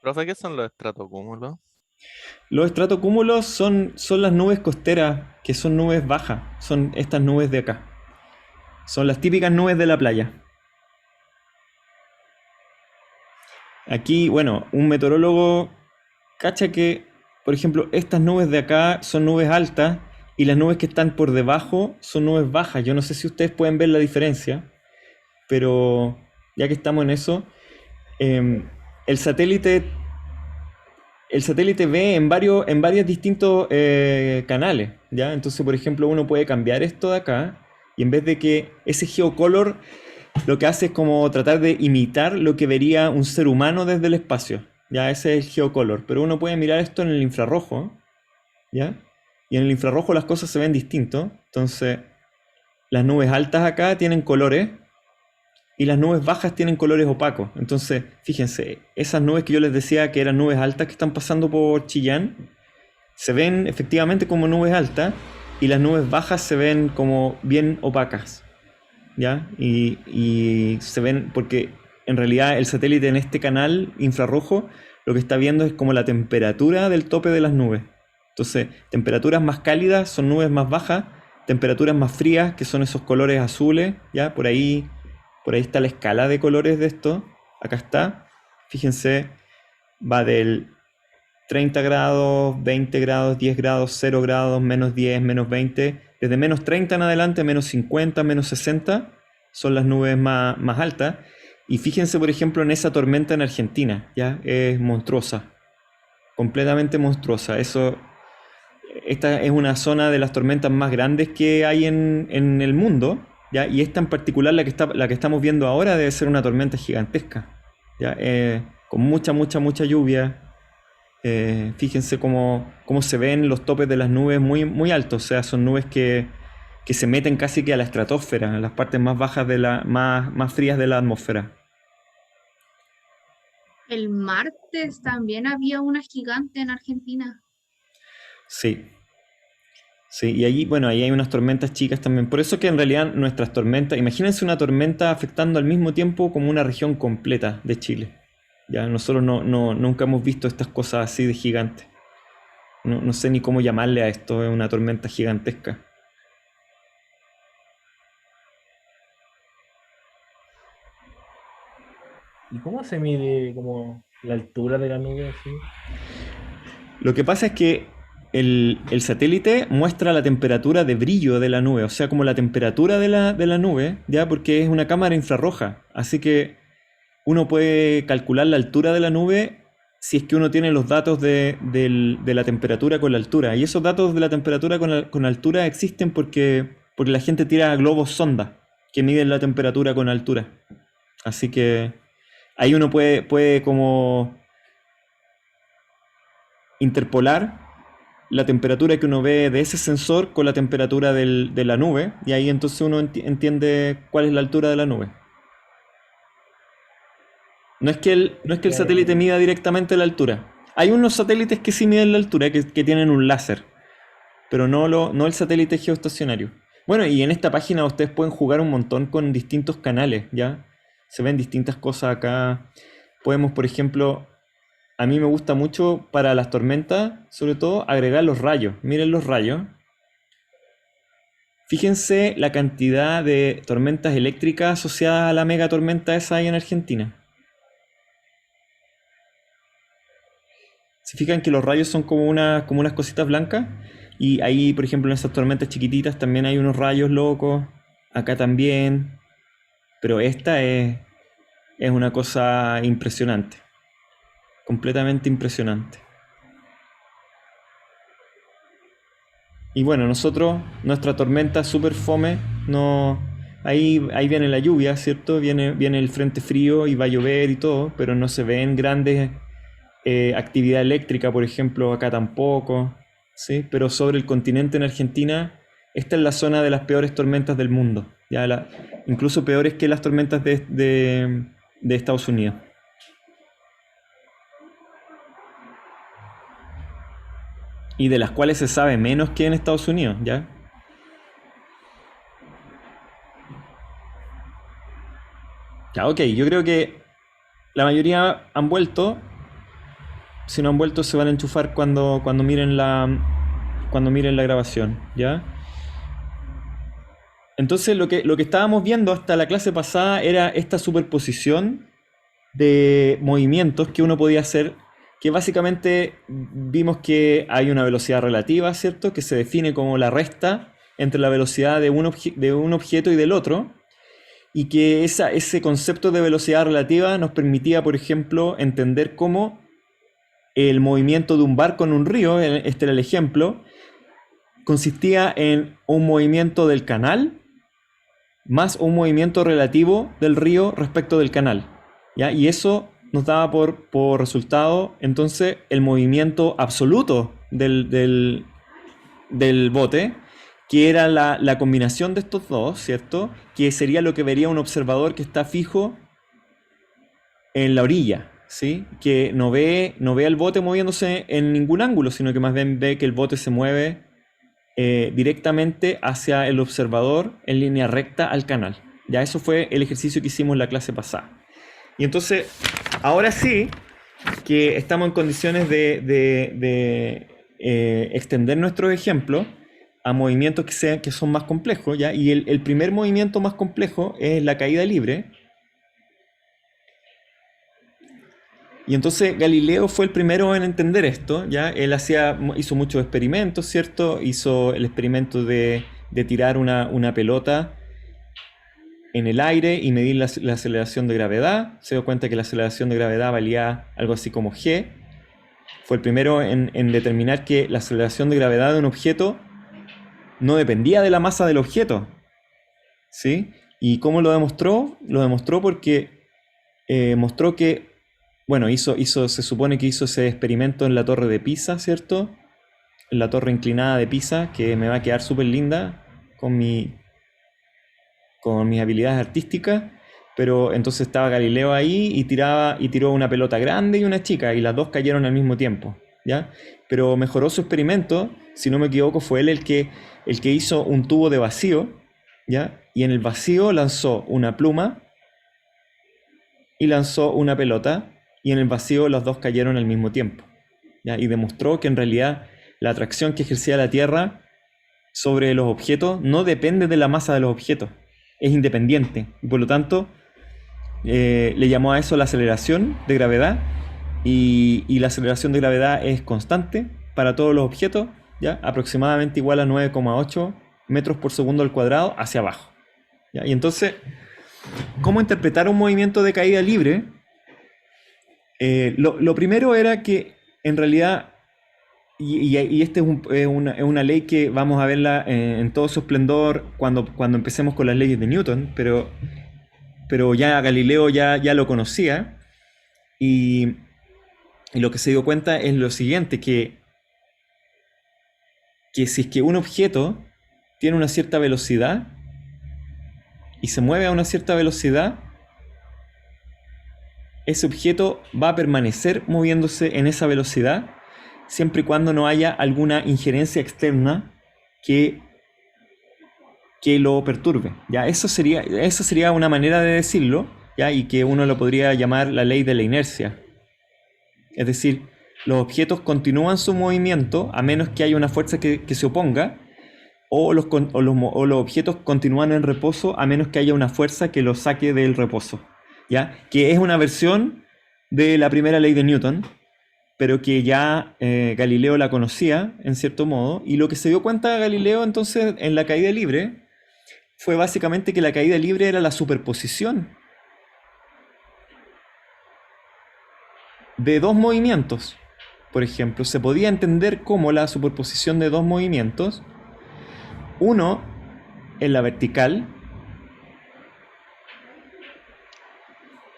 Profe, ¿qué son los estratocúmulos? Los estratocúmulos son las nubes costeras, que son nubes bajas. Son estas nubes de acá. Son las típicas nubes de la playa. Aquí, bueno, un meteorólogo cacha que, por ejemplo, estas nubes de acá son nubes altas y las nubes que están por debajo son nubes bajas. Yo no sé si ustedes pueden ver la diferencia, pero ya que estamos en eso, el satélite ve en varios distintos canales, ¿ya? Entonces, por ejemplo, uno puede cambiar esto de acá y en vez de que ese geocolor lo que hace es como tratar de imitar lo que vería un ser humano desde el espacio, ¿ya? Ese es el geocolor, pero uno puede mirar esto en el infrarrojo, ¿ya? Y en el infrarrojo las cosas se ven distinto. Entonces, las nubes altas acá tienen colores y las nubes bajas tienen colores opacos. Entonces, fíjense, esas nubes que yo les decía que eran nubes altas que están pasando por Chillán, se ven efectivamente como nubes altas y las nubes bajas se ven como bien opacas, ¿ya? Y se ven porque en realidad el satélite en este canal infrarrojo lo que está viendo es como la temperatura del tope de las nubes. Entonces, temperaturas más cálidas son nubes más bajas, temperaturas más frías, que son esos colores azules, ¿ya? Por ahí está la escala de colores de esto. Acá está. Fíjense, va del 30 grados, 20 grados, 10 grados, 0 grados, menos 10, menos 20. Desde menos 30 en adelante, menos 50, menos 60 son las nubes más altas. Y fíjense, por ejemplo, en esa tormenta en Argentina, ¿ya? Es monstruosa, completamente monstruosa. Esta es una zona de las tormentas más grandes que hay en el mundo, ¿ya? Y esta en particular, la que estamos viendo ahora, debe ser una tormenta gigantesca, ¿ya? Con mucha lluvia. Fíjense cómo se ven los topes de las nubes muy, muy altos. O sea, son nubes que se meten casi que a la estratosfera, a las partes más bajas, más frías de la atmósfera. El martes también había una gigante en Argentina. Sí. Sí, y allí, bueno, ahí hay unas tormentas chicas también. Por eso que en realidad nuestras tormentas, imagínense una tormenta afectando al mismo tiempo como una región completa de Chile. Ya nosotros nunca hemos visto estas cosas así de gigantes. No sé ni cómo llamarle a esto, es una tormenta gigantesca. cómo se mide como la altura de la nube así? Lo que pasa es que el satélite muestra la temperatura de brillo de la nube, o sea, como la temperatura de la nube, ya, porque es una cámara infrarroja. Así que uno puede calcular la altura de la nube si es que uno tiene los datos de la temperatura con la altura. Y esos datos de la temperatura con altura existen porque la gente tira globos sonda que miden la temperatura con altura. Así que ahí uno puede como interpolar la temperatura que uno ve de ese sensor con la temperatura de la nube, y ahí entonces uno entiende cuál es la altura de la nube. No es que el satélite mida directamente la altura. Hay unos satélites que sí miden la altura, que tienen un láser, pero no el satélite geoestacionario. Bueno, y en esta página ustedes pueden jugar un montón con distintos canales, ¿ya? Se ven distintas cosas acá. Podemos, por ejemplo, a mí me gusta mucho para las tormentas, sobre todo, agregar los rayos. Miren los rayos. Fíjense la cantidad de tormentas eléctricas asociadas a la mega tormenta esa ahí en Argentina. ¿Se fijan que los rayos son como unas cositas blancas? Y ahí, por ejemplo, en esas tormentas chiquititas también hay unos rayos locos. Acá también. Pero esta es una cosa impresionante. Completamente impresionante. Y bueno, nuestra tormenta super fome, ahí viene la lluvia, ¿cierto? Viene el frente frío y va a llover y todo, pero no se ven grandes actividad eléctrica, por ejemplo, acá tampoco, ¿sí? Pero sobre el continente en Argentina, esta es la zona de las peores tormentas del mundo, ya incluso peores que las tormentas de Estados Unidos. Y de las cuales se sabe menos que en Estados Unidos, ¿ya? Ya, ok, yo creo que la mayoría han vuelto. Si no han vuelto, se van a enchufar cuando miren la grabación, ¿ya? Entonces lo que estábamos viendo hasta la clase pasada era esta superposición de movimientos que uno podía hacer, que básicamente vimos que hay una velocidad relativa, ¿cierto? Que se define como la resta entre la velocidad de un objeto y del otro, y que ese concepto de velocidad relativa nos permitía, por ejemplo, entender cómo el movimiento de un barco en un río, este era el ejemplo, consistía en un movimiento del canal más un movimiento relativo del río respecto del canal, ¿ya? Y eso nos daba por resultado entonces el movimiento absoluto del bote, que era la combinación de estos dos, ¿cierto? Que sería lo que vería un observador que está fijo en la orilla, ¿sí? Que no ve al bote moviéndose en ningún ángulo, sino que más bien ve que el bote se mueve directamente hacia el observador en línea recta al canal. Ya eso fue el ejercicio que hicimos en la clase pasada. Y entonces, ahora sí que estamos en condiciones de extender nuestros ejemplos a movimientos que son más complejos, ¿ya? Y el primer movimiento más complejo es la caída libre. Y entonces Galileo fue el primero en entender esto, ¿ya? Él hizo muchos experimentos, ¿cierto? Hizo el experimento de tirar una pelota en el aire y medir la aceleración de gravedad. Se dio cuenta que la aceleración de gravedad valía algo así como g. Fue el primero en determinar que la aceleración de gravedad de un objeto no dependía de la masa del objeto, ¿sí? ¿Y cómo lo demostró? Lo demostró porque mostró que, bueno, se supone que hizo ese experimento en la torre de Pisa, ¿cierto? En la torre inclinada de Pisa, que me va a quedar súper linda con mis habilidades artísticas. Pero entonces estaba Galileo ahí y tiró una pelota grande y una chica, y las dos cayeron al mismo tiempo, ¿ya? Pero mejoró su experimento, si no me equivoco, fue él el que hizo un tubo de vacío, ¿ya? Y en el vacío lanzó una pluma y lanzó una pelota, y en el vacío las dos cayeron al mismo tiempo, ¿ya? Y demostró que en realidad la atracción que ejercía la Tierra sobre los objetos no depende de la masa de los objetos, es independiente, y por lo tanto le llamó a eso la aceleración de gravedad, y la aceleración de gravedad es constante para todos los objetos, ¿ya? Aproximadamente igual a 9,8 metros por segundo al cuadrado hacia abajo, ¿ya? Y entonces, ¿cómo interpretar un movimiento de caída libre? Lo primero era que en realidad, y esta es una ley que vamos a verla en todo su esplendor cuando empecemos con las leyes de Newton, pero ya Galileo ya lo conocía, y lo que se dio cuenta es lo siguiente, que si es que un objeto tiene una cierta velocidad y se mueve a una cierta velocidad, ese objeto va a permanecer moviéndose en esa velocidad siempre y cuando no haya alguna injerencia externa que lo perturbe, ¿ya? Eso sería una manera de decirlo, ¿ya? Y que uno lo podría llamar la ley de la inercia. Es decir, los objetos continúan su movimiento a menos que haya una fuerza que se oponga, o los objetos continúan en reposo a menos que haya una fuerza que los saque del reposo, ¿ya? Que es una versión de la primera ley de Newton, pero que ya Galileo la conocía en cierto modo, y lo que se dio cuenta Galileo entonces en la caída libre fue básicamente que la caída libre era la superposición de dos movimientos. Por ejemplo, se podía entender como la superposición de dos movimientos, uno en la vertical,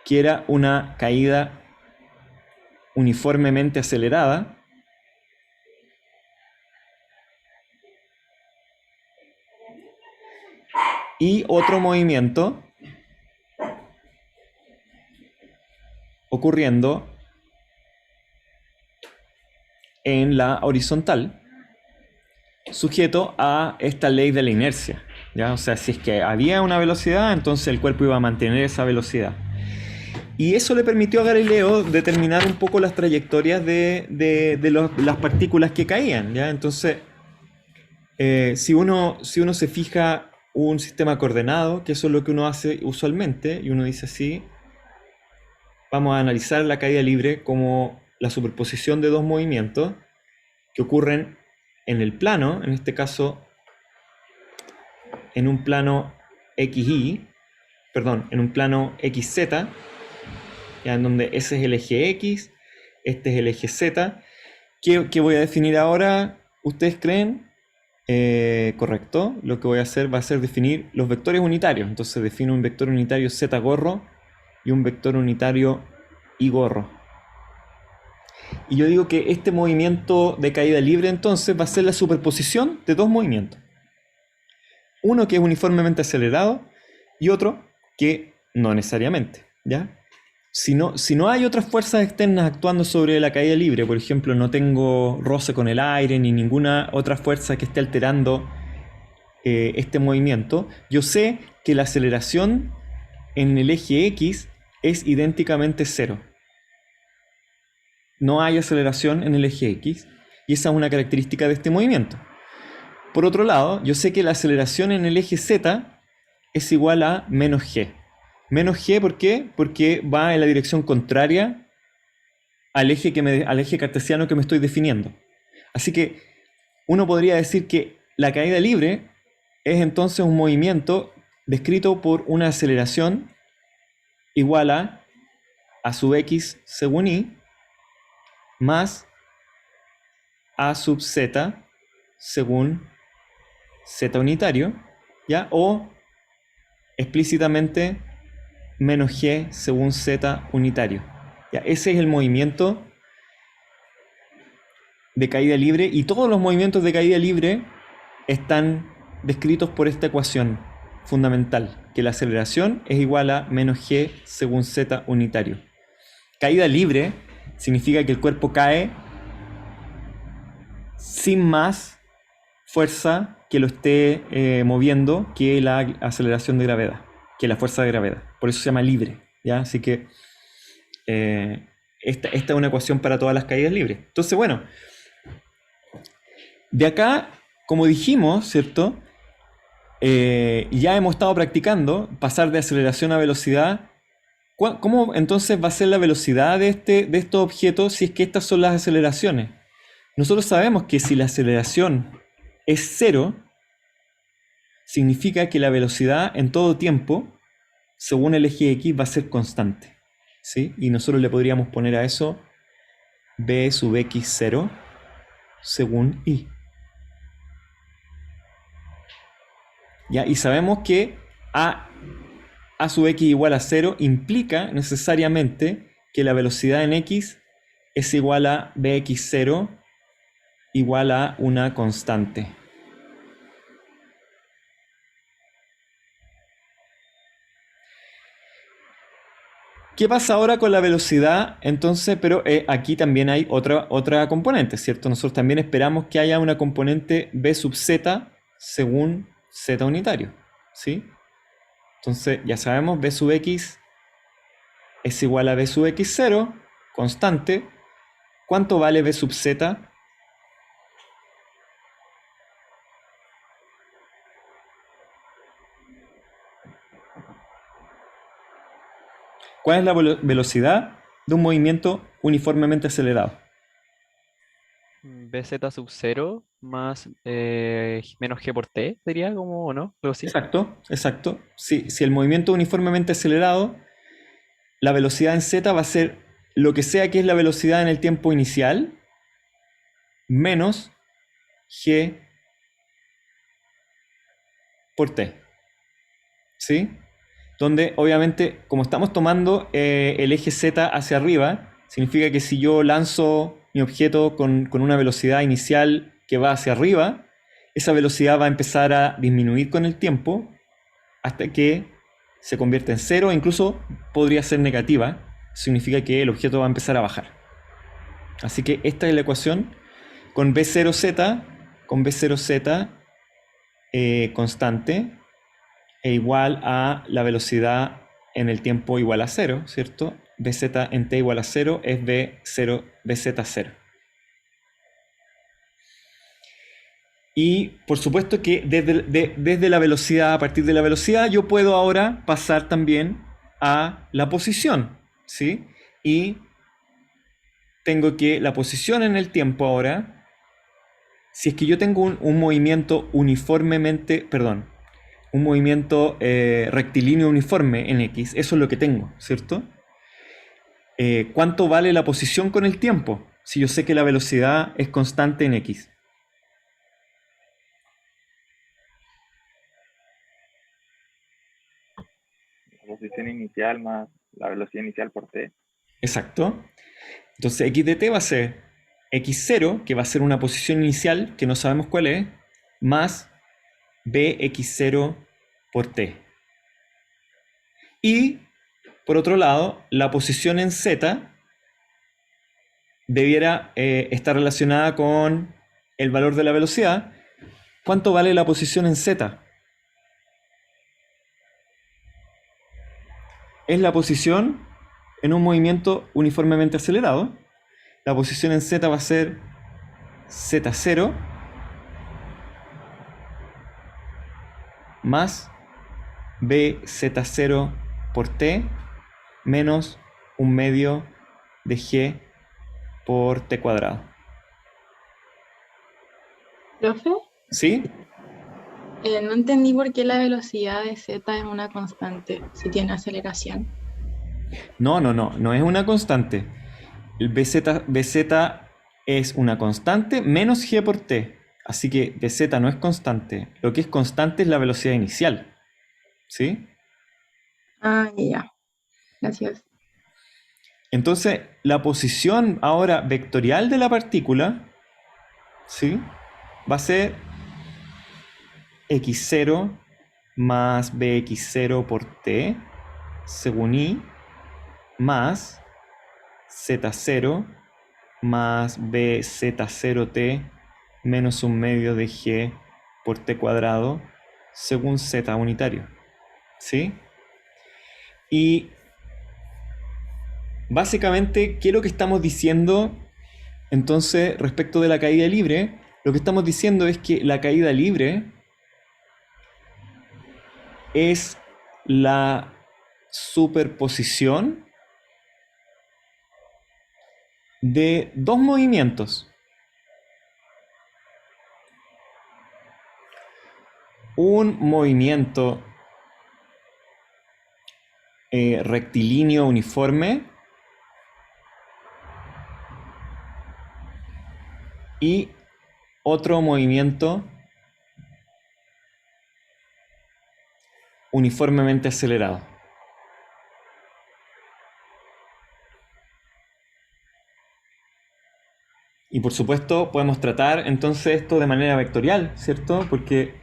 que era una caída uniformemente acelerada, y otro movimiento ocurriendo en la horizontal, sujeto a esta ley de la inercia, ¿ya? O sea, si es que había una velocidad, entonces el cuerpo iba a mantener esa velocidad. Y eso le permitió a Galileo determinar un poco las trayectorias de las partículas que caían, ¿ya? Entonces, si uno se fija un sistema coordenado, que eso es lo que uno hace usualmente, y uno dice así, vamos a analizar la caída libre como la superposición de dos movimientos que ocurren en el plano, en este caso en un plano XY, perdón, en un plano XZ, ya, en donde ese es el eje X, este es el eje Z. ¿Qué voy a definir ahora? ¿Ustedes creen? Correcto. Lo que voy a hacer va a ser definir los vectores unitarios. Entonces defino un vector unitario Z gorro y un vector unitario Y gorro. Y yo digo que este movimiento de caída libre entonces va a ser la superposición de dos movimientos. Uno que es uniformemente acelerado y otro que no necesariamente, ¿ya? Si no hay otras fuerzas externas actuando sobre la caída libre, por ejemplo, no tengo roce con el aire ni ninguna otra fuerza que esté alterando este movimiento, yo sé que la aceleración en el eje X es idénticamente cero. No hay aceleración en el eje X, y esa es una característica de este movimiento. Por otro lado, yo sé que la aceleración en el eje Z es igual a menos g. Menos g, ¿por qué? Porque va en la dirección contraria al eje cartesiano que me estoy definiendo. Así que uno podría decir que la caída libre es entonces un movimiento descrito por una aceleración igual a sub x según y más a sub z según z unitario, ¿ya? O explícitamente menos g según z unitario, ¿ya? Ese es el movimiento de caída libre, y todos los movimientos de caída libre están descritos por esta ecuación fundamental, que la aceleración es igual a menos g según z unitario. Caída libre significa que el cuerpo cae sin más fuerza que lo esté moviendo que la aceleración de gravedad, que la fuerza de gravedad. Por eso se llama libre, ¿ya? Así que esta es una ecuación para todas las caídas libres. Entonces, bueno, de acá, como dijimos, ¿cierto? Ya hemos estado practicando pasar de aceleración a velocidad ¿Cómo entonces va a ser la velocidad de estos objetos si es que estas son las aceleraciones? Nosotros sabemos que si la aceleración es 0, significa que la velocidad en todo tiempo, según el eje X, va a ser constante, ¿sí? Y nosotros le podríamos poner a eso b sub x0 según y. ¿Ya? Y sabemos que a sub x igual a 0 implica necesariamente que la velocidad en x es igual a bx0 igual a una constante. ¿Qué pasa ahora con la velocidad? Entonces, pero aquí también hay otra componente, ¿cierto? Nosotros también esperamos que haya una componente b sub z según z unitario, ¿sí? Entonces, ya sabemos, b sub x es igual a b sub x0, constante. ¿Cuánto vale b sub z? ¿Cuál es la velocidad de un movimiento uniformemente acelerado? BZ sub 0 más menos G por T, sería como, ¿o no? Algo así. Exacto, exacto. Si el movimiento uniformemente acelerado, la velocidad en z va a ser lo que sea que es la velocidad en el tiempo inicial menos G por T. ¿Sí? Donde obviamente, como estamos tomando el eje Z hacia arriba, significa que si yo lanzo mi objeto con una velocidad inicial que va hacia arriba, esa velocidad va a empezar a disminuir con el tiempo hasta que se convierte en 0, incluso podría ser negativa. Significa que el objeto va a empezar a bajar. Así que esta es la ecuación con B0Z, constante, e igual a la velocidad en el tiempo igual a 0, ¿cierto? Bz en t igual a 0 es bz0. Y por supuesto que desde la velocidad, a partir de la velocidad, yo puedo ahora pasar también a la posición, ¿sí? Y tengo que la posición en el tiempo ahora, si es que yo tengo un movimiento uniformemente, un movimiento rectilíneo uniforme en X, eso es lo que tengo, ¿cierto? ¿Cuánto vale la posición con el tiempo? Si yo sé que la velocidad es constante en X. La posición inicial más la velocidad inicial por t. Exacto. Entonces x de t va a ser x0, que va a ser una posición inicial que no sabemos cuál es, más bx0 por t. Y, por otro lado, la posición en z debiera estar relacionada con el valor de la velocidad. ¿Cuánto vale la posición en z? Es la posición en un movimiento uniformemente acelerado. La posición en z va a ser z0 más bz0 por t menos un medio de g por t cuadrado. ¿Profe? ¿Sí? No entendí por qué la velocidad de z es una constante si tiene aceleración. No es una constante. El bz es una constante menos g por t. Así que bz no es constante. Lo que es constante es la velocidad inicial. ¿Sí? Ah, ya. Gracias. Entonces, la posición ahora vectorial de la partícula, ¿sí?, va a ser x0 más bx0 por t, según y, más z0 más bz0t menos un medio de g por t cuadrado, según z unitario. ¿Sí? Y básicamente, ¿qué es lo que estamos diciendo? Entonces, respecto de la caída libre, lo que estamos diciendo es que la caída libre es la superposición de dos movimientos. Un movimiento rectilíneo uniforme y otro movimiento uniformemente acelerado. Y por supuesto podemos tratar entonces esto de manera vectorial, ¿cierto? Porque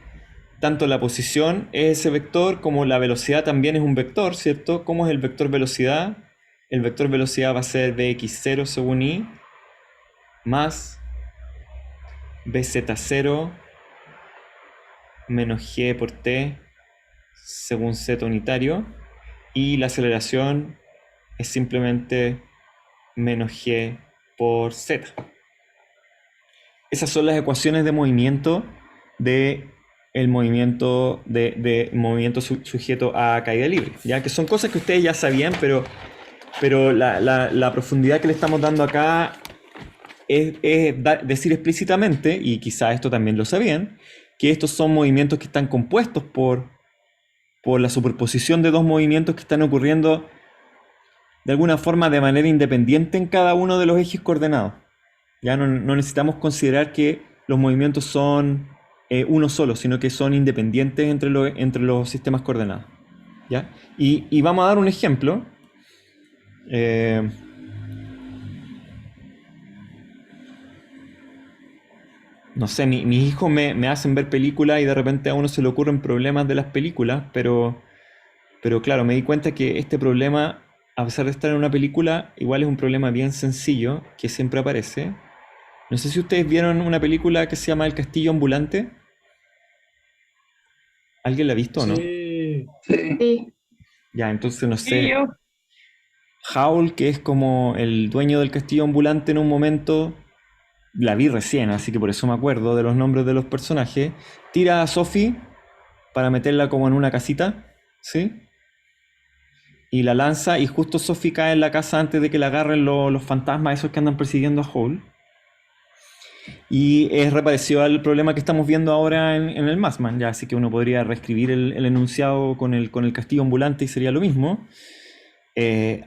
tanto la posición es ese vector como la velocidad también es un vector, ¿cierto? ¿Cómo es el vector velocidad? El vector velocidad va a ser Bx0 según y más Bz0 menos g por t según z unitario, y la aceleración es simplemente menos g por z. Esas son las ecuaciones de movimiento de el movimiento de movimiento sujeto a caída libre, ya que son cosas que ustedes ya sabían, pero la profundidad que le estamos dando acá es decir explícitamente, y quizá esto también lo sabían, que estos son movimientos que están compuestos por la superposición de dos movimientos que están ocurriendo de alguna forma de manera independiente en cada uno de los ejes coordenados. Ya no necesitamos considerar que los movimientos son uno solo, sino que son independientes entre los sistemas coordenados. ¿Ya? Y vamos a dar un ejemplo. No sé, mis hijos me hacen ver películas y de repente a uno se le ocurren problemas de las películas, pero claro, me di cuenta que este problema, a pesar de estar en una película, igual es un problema bien sencillo que siempre aparece. No sé si ustedes vieron una película que se llama El Castillo Ambulante. ¿Alguien la ha visto o no? Sí. Sí. Ya, entonces no Sí, sé. yo. Howl, que es como el dueño del castillo ambulante en un momento, la vi recién, así que por eso me acuerdo de los nombres de los personajes, tira a Sophie para meterla como en una casita, ¿sí? Y la lanza y justo Sophie cae en la casa antes de que la agarren los fantasmas esos que andan persiguiendo a Howl. Y es reparecido al problema que estamos viendo ahora en el Massman, ya, así que uno podría reescribir el enunciado con el castillo ambulante y sería lo mismo.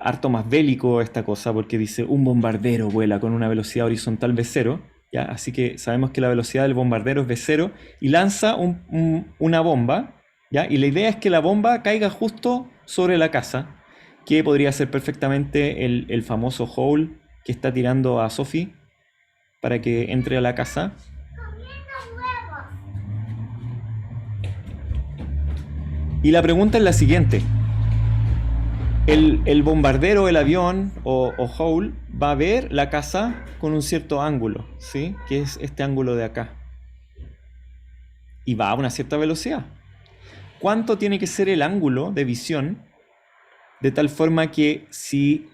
Harto más bélico esta cosa, porque dice un bombardero vuela con una velocidad horizontal v0, ¿ya? Así que sabemos que la velocidad del bombardero es v0 y lanza una bomba, ¿ya? Y la idea es que la bomba caiga justo sobre la casa, que podría ser perfectamente el famoso Howl que está tirando a Sophie para que entre a la casa. Y la pregunta es la siguiente. El bombardero, el avión o Howl va a ver la casa con un cierto ángulo, ¿sí? Que es este ángulo de acá. Y va a una cierta velocidad. ¿Cuánto tiene que ser el ángulo de visión de tal forma que si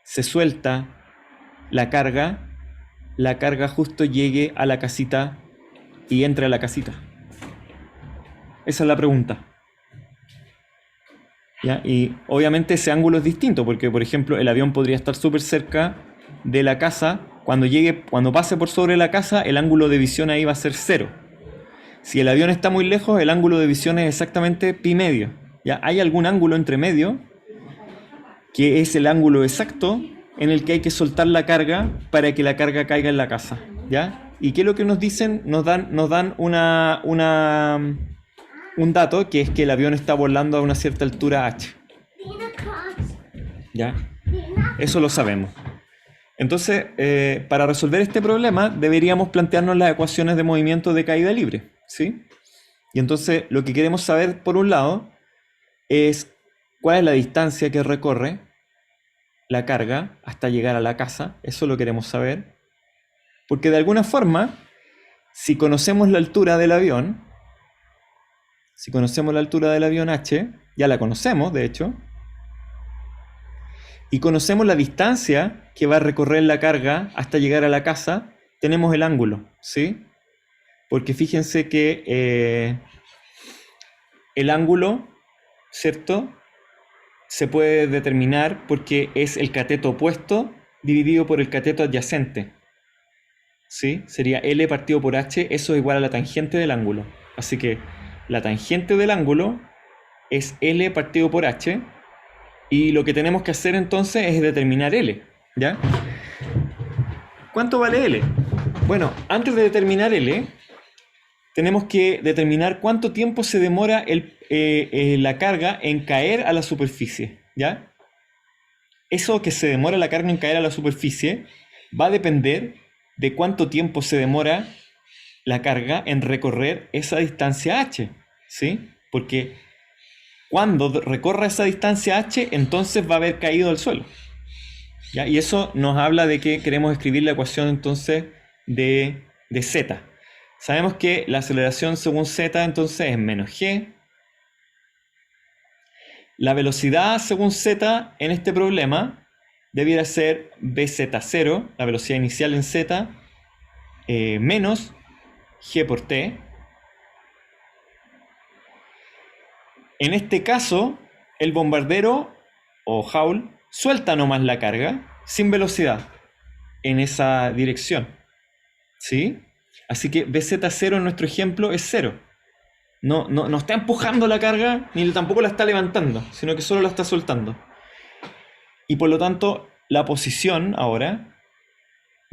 se suelta la carga justo llegue a la casita y entre a la casita? Esa es la pregunta. ¿Ya? Y obviamente ese ángulo es distinto porque, por ejemplo, el avión podría estar súper cerca de la casa. Cuando pase por sobre la casa, el ángulo de visión ahí va a ser 0. Si el avión está muy lejos, el ángulo de visión es exactamente pi medio. ¿Ya? Hay algún ángulo entre medio que es el ángulo exacto en el que hay que soltar la carga para que la carga caiga en la casa, ¿ya? ¿Y qué es lo que nos dicen? Nos dan un dato, que es que el avión está volando a una cierta altura h. ¿Ya? Eso lo sabemos. Entonces, para resolver este problema, deberíamos plantearnos las ecuaciones de movimiento de caída libre, ¿sí? Y entonces, lo que queremos saber, por un lado, es cuál es la distancia que recorre la carga hasta llegar a la casa. Eso lo queremos saber. Porque de alguna forma, si conocemos la altura del avión, h, ya la conocemos, de hecho, y conocemos la distancia que va a recorrer la carga hasta llegar a la casa, tenemos el ángulo, ¿sí? Porque fíjense que el ángulo, ¿cierto? se puede determinar porque es el cateto opuesto dividido por el cateto adyacente. ¿Sí? Sería L partido por H, eso es igual a la tangente del ángulo. Así que la tangente del ángulo es L partido por H, y lo que tenemos que hacer entonces es determinar L, ¿ya? ¿Cuánto vale L? Bueno, antes de determinar L, tenemos que determinar cuánto tiempo se demora la carga en caer a la superficie, ¿ya? Eso que se demora la carga en caer a la superficie va a depender de cuánto tiempo se demora la carga en recorrer esa distancia h, ¿sí? Porque cuando recorra esa distancia h, entonces va a haber caído al suelo, ¿ya? Y eso nos habla de que queremos escribir la ecuación entonces de z. Sabemos que la aceleración según z entonces es menos g. La velocidad según z en este problema debiera ser bz0, la velocidad inicial en z, menos g por t. En este caso, el bombardero o Joule suelta nomás la carga sin velocidad en esa dirección, ¿sí? Así que bz0 en nuestro ejemplo es 0. No está empujando la carga ni tampoco la está levantando, sino que solo la está soltando. Y por lo tanto, la posición ahora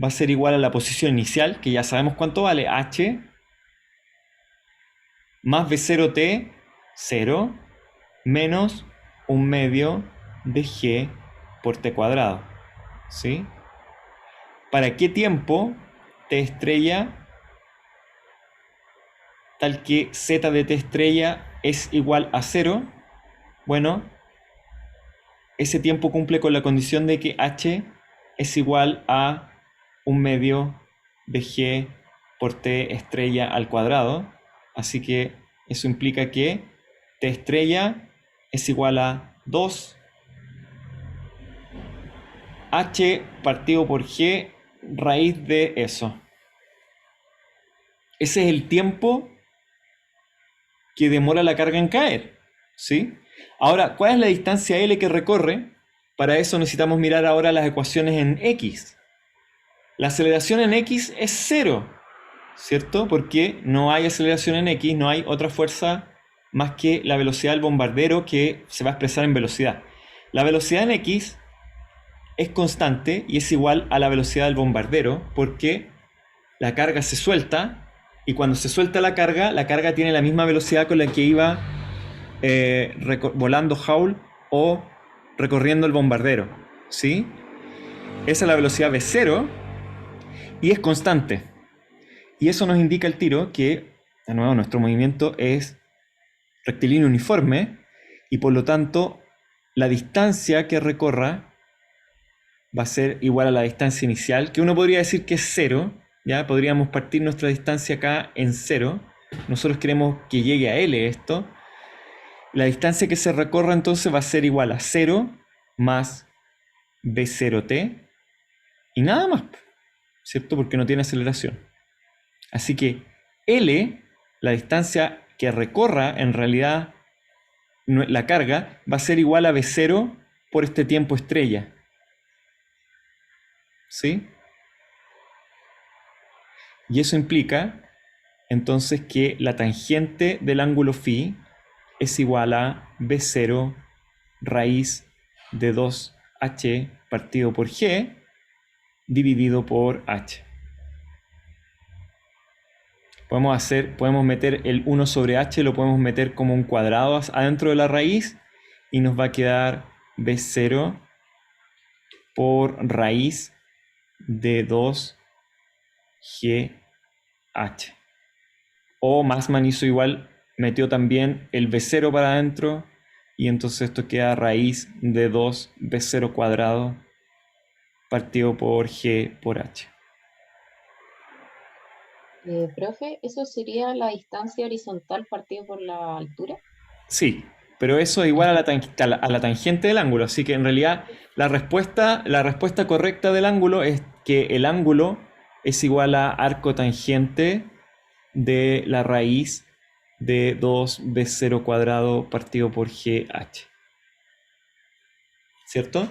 va a ser igual a la posición inicial, que ya sabemos cuánto vale, h, más v0t, 0, menos 1/2 de g por t cuadrado, ¿sí? ¿Para qué tiempo t estrella tal que z de t estrella es igual a 0? Bueno, ese tiempo cumple con la condición de que h es igual a 1/2 de g por t estrella al cuadrado. Así que eso implica que t estrella es igual a 2 h partido por g raíz de eso. Ese es el tiempo que demora la carga en caer, ¿sí? Ahora, ¿cuál es la distancia L que recorre? Para eso necesitamos mirar ahora las ecuaciones en X. La aceleración en X es 0, ¿cierto? Porque no hay aceleración en X, no hay otra fuerza más que la velocidad del bombardero que se va a expresar en velocidad. La velocidad en X es constante y es igual a la velocidad del bombardero porque la carga se suelta y cuando se suelta la carga tiene la misma velocidad con la que iba volando Joule o recorriendo el bombardero, ¿sí? Esa es la velocidad v0 y es constante. Y eso nos indica el tiro que, de nuevo, nuestro movimiento es rectilíneo uniforme y por lo tanto la distancia que recorra va a ser igual a la distancia inicial, que uno podría decir que es 0, ¿ya? Podríamos partir nuestra distancia acá en 0. Nosotros queremos que llegue a L esto. La distancia que se recorra entonces va a ser igual a 0 más v0t y nada más, ¿cierto? Porque no tiene aceleración. Así que L, la distancia que recorra en realidad la carga, va a ser igual a v0 por este tiempo estrella, ¿sí? Y eso implica entonces que la tangente del ángulo φ es igual a v0 raíz de 2h partido por g dividido por h. Podemos meter el 1 sobre h, lo podemos meter como un cuadrado adentro de la raíz y nos va a quedar v0 por raíz de 2gh. O Maxman hizo igual, metió también el v0 para adentro y entonces esto queda raíz de 2v0 cuadrado partido por g por h. Profe, ¿eso sería la distancia horizontal partido por la altura? Sí, pero eso es igual a la tangente del ángulo, así que en realidad la respuesta correcta del ángulo es que el ángulo es igual a arco tangente de la raíz de 2v0 cuadrado partido por gh. ¿cierto?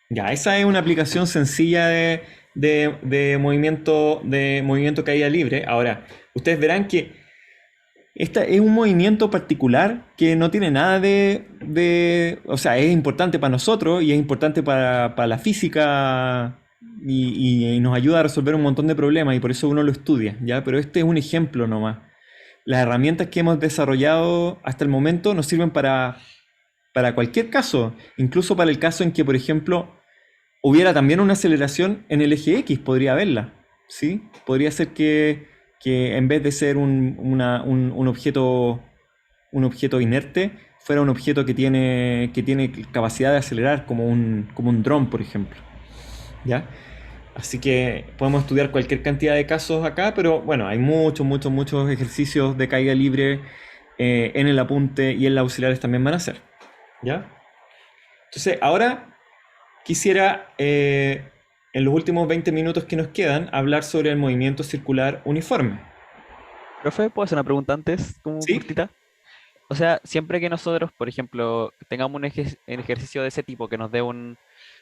Ya, esa es una aplicación sencilla de movimiento caída libre. Ahora, ustedes verán que este es un movimiento particular que no tiene nada o sea, es importante para nosotros y es importante para la física y nos ayuda a resolver un montón de problemas y por eso uno lo estudia, ¿ya? Pero este es un ejemplo nomás. Las herramientas que hemos desarrollado hasta el momento nos sirven para cualquier caso, incluso para el caso en que, por ejemplo, hubiera también una aceleración en el eje X, podría haberla, ¿sí? Podría ser que en vez de ser un objeto inerte, fuera un objeto que tiene capacidad de acelerar, como un dron, por ejemplo, ¿ya? Así que podemos estudiar cualquier cantidad de casos acá, pero bueno, hay muchos ejercicios de caída libre en el apunte y en las auxiliares también van a ser, ¿ya? Entonces, ahora quisiera, en los últimos 20 minutos que nos quedan, hablar sobre el movimiento circular uniforme. Profe, ¿puedo hacer una pregunta antes, como ¿Sí? cortita? O sea, siempre que nosotros, por ejemplo, tengamos un ejercicio de ese tipo que nos dé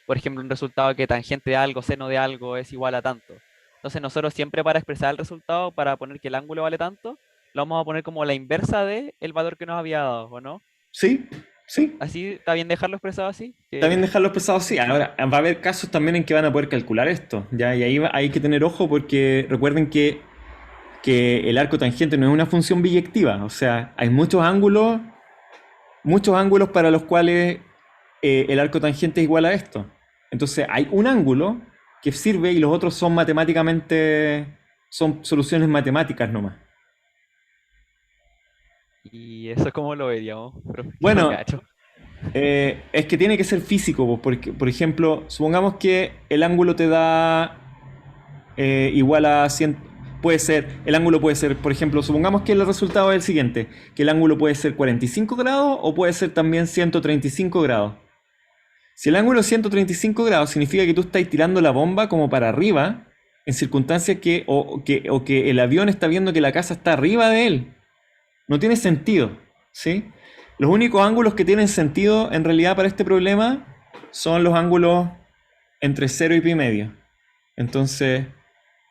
por ejemplo, un resultado que tangente de algo, seno de algo es igual a tanto. Entonces nosotros siempre para expresar el resultado, para poner que el ángulo vale tanto, lo vamos a poner como la inversa de el valor que nos había dado, ¿o no? Sí, sí. ¿Así está bien dejarlo expresado así? También dejarlo expresado así. Ahora, va a haber casos también en que van a poder calcular esto, ¿ya? Y ahí hay que tener ojo porque recuerden que el arco tangente no es una función biyectiva. O sea, hay muchos ángulos para los cuales el arco tangente es igual a esto. Entonces, hay un ángulo que sirve y los otros son son soluciones matemáticas nomás. ¿Y eso cómo lo veríamos, profe? Bueno, Gacho. es que tiene que ser físico, pues, porque, por ejemplo, supongamos que el ángulo te da igual a 100, el ángulo puede ser, por ejemplo, supongamos que el resultado es el siguiente, que el ángulo puede ser 45 grados o puede ser también 135 grados. Si el ángulo es 135 grados, significa que tú estás tirando la bomba como para arriba, en circunstancias o que el avión está viendo que la casa está arriba de él. No tiene sentido, ¿sí? Los únicos ángulos que tienen sentido en realidad para este problema son los ángulos entre 0 y pi medio. Entonces,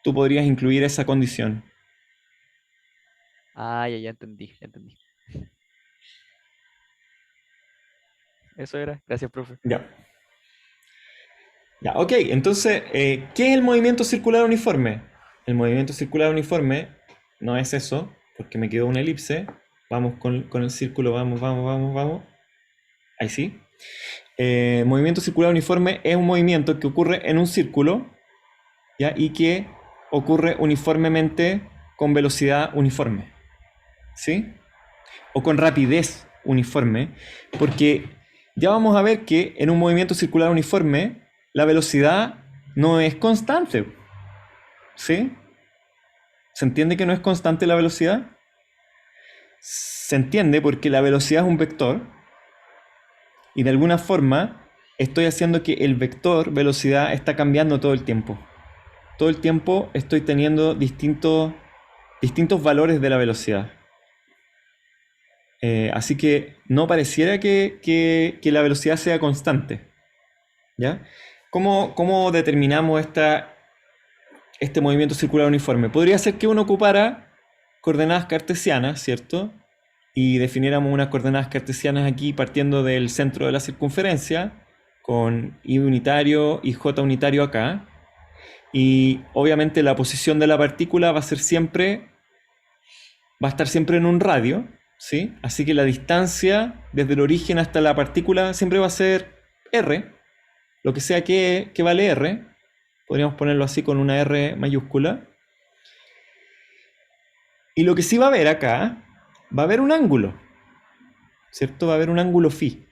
tú podrías incluir esa condición. Ah, ya entendí, ya entendí. Eso era. Gracias, profe. Ya. Ya, ok. Entonces, ¿qué es el movimiento circular uniforme? El movimiento circular uniforme no es eso, porque me quedó una elipse. Vamos con el círculo, vamos. Ahí sí. Movimiento circular uniforme es un movimiento que ocurre en un círculo, ¿ya? Y que ocurre uniformemente con velocidad uniforme, ¿sí? O con rapidez uniforme, porque ya vamos a ver que en un movimiento circular uniforme la velocidad no es constante, ¿sí? ¿Se entiende que no es constante la velocidad? Se entiende porque la velocidad es un vector y de alguna forma estoy haciendo que el vector velocidad está cambiando todo el tiempo. Todo el tiempo estoy teniendo distintos valores de la velocidad. Así que no pareciera que la velocidad sea constante, ¿ya? ¿Cómo determinamos este movimiento circular uniforme? Podría ser que uno ocupara coordenadas cartesianas, ¿cierto? Y definiéramos unas coordenadas cartesianas aquí partiendo del centro de la circunferencia, con I unitario y J unitario acá. Y obviamente la posición de la partícula va a estar siempre en un radio, ¿sí? Así que la distancia desde el origen hasta la partícula siempre va a ser r, lo que sea que vale r. Podríamos ponerlo así con una r mayúscula. Y lo que sí va a haber acá, va a haber un ángulo, ¿cierto? Va a haber un ángulo phi.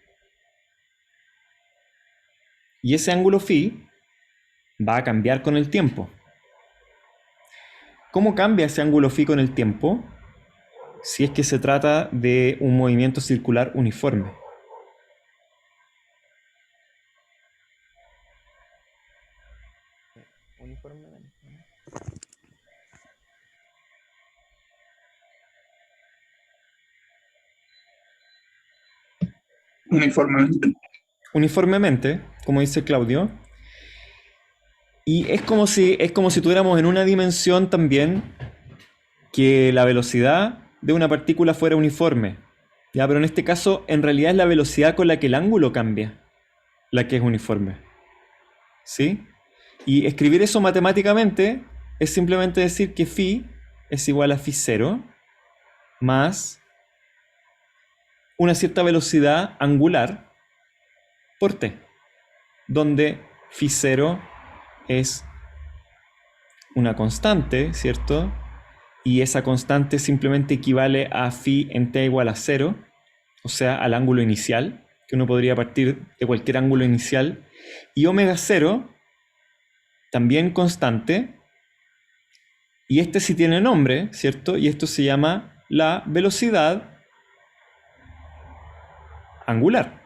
Y ese ángulo phi va a cambiar con el tiempo. ¿Cómo cambia ese ángulo phi con el tiempo? Si es que se trata de un movimiento circular uniforme. Uniformemente. Uniformemente. Uniformemente, como dice Claudio. Y es como si tuviéramos en una dimensión también que la velocidad de una partícula fuera uniforme. ¿Ya? Pero en este caso, en realidad es la velocidad con la que el ángulo cambia, la que es uniforme. ¿Sí? Y escribir eso matemáticamente es simplemente decir que phi es igual a phi 0 más una cierta velocidad angular por t, donde phi 0 es una constante, ¿cierto? Y esa constante simplemente equivale a phi en t igual a 0, o sea, al ángulo inicial, que uno podría partir de cualquier ángulo inicial, y omega 0, también constante, y este sí tiene nombre, ¿cierto? Y esto se llama la velocidad angular.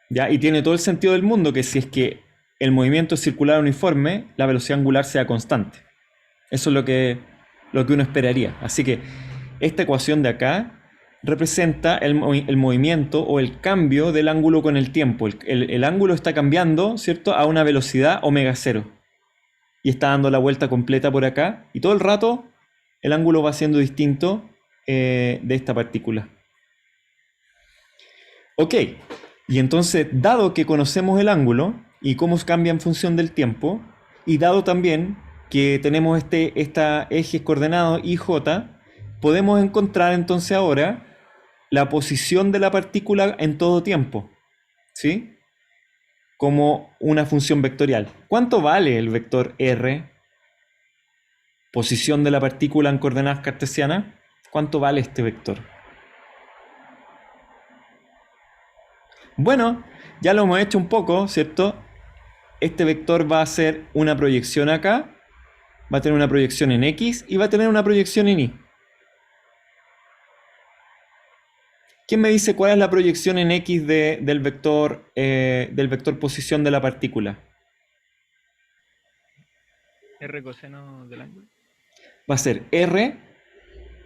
¿Ya? Y tiene todo el sentido del mundo que si es que el movimiento es circular uniforme, la velocidad angular sea constante. Eso es lo que uno esperaría. Así que esta ecuación de acá representa el movimiento o el cambio del ángulo con el tiempo. El ángulo está cambiando, ¿cierto?, a una velocidad omega 0. Y está dando la vuelta completa por acá. Y todo el rato el ángulo va siendo distinto de esta partícula. Ok. Y entonces, dado que conocemos el ángulo y cómo cambia en función del tiempo, y dado también que tenemos esta ejes coordenados y j, podemos encontrar entonces ahora la posición de la partícula en todo tiempo, ¿sí? Como una función vectorial. ¿Cuánto vale el vector r? Posición de la partícula en coordenadas cartesianas. ¿Cuánto vale este vector? Bueno, ya lo hemos hecho un poco, ¿cierto? Este vector va a ser una proyección acá, va a tener una proyección en X y va a tener una proyección en Y. ¿Quién me dice cuál es la proyección en X del vector posición de la partícula? R coseno del ángulo. Va a ser R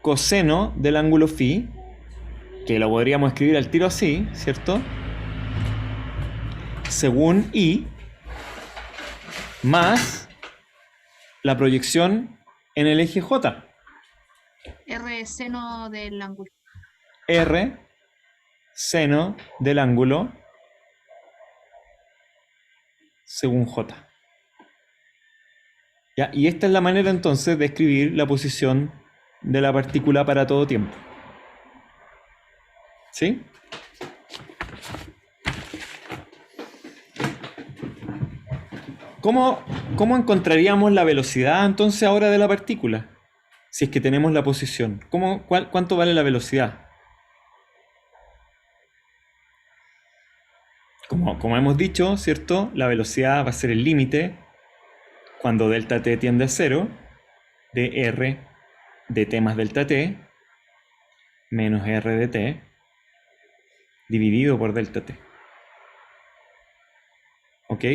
coseno del ángulo phi, que lo podríamos escribir al tiro así, ¿cierto? Según Y, más la proyección en el eje J. R seno del ángulo. R seno del ángulo según J. ¿Ya? Y esta es la manera entonces de escribir la posición de la partícula para todo tiempo. ¿Sí? ¿Cómo encontraríamos la velocidad entonces ahora de la partícula? Si es que tenemos la posición. ¿Cuánto vale la velocidad? Como hemos dicho, ¿cierto? La velocidad va a ser el límite cuando delta t tiende a 0 de r de t más delta t menos r de t dividido por delta t. ¿Ok?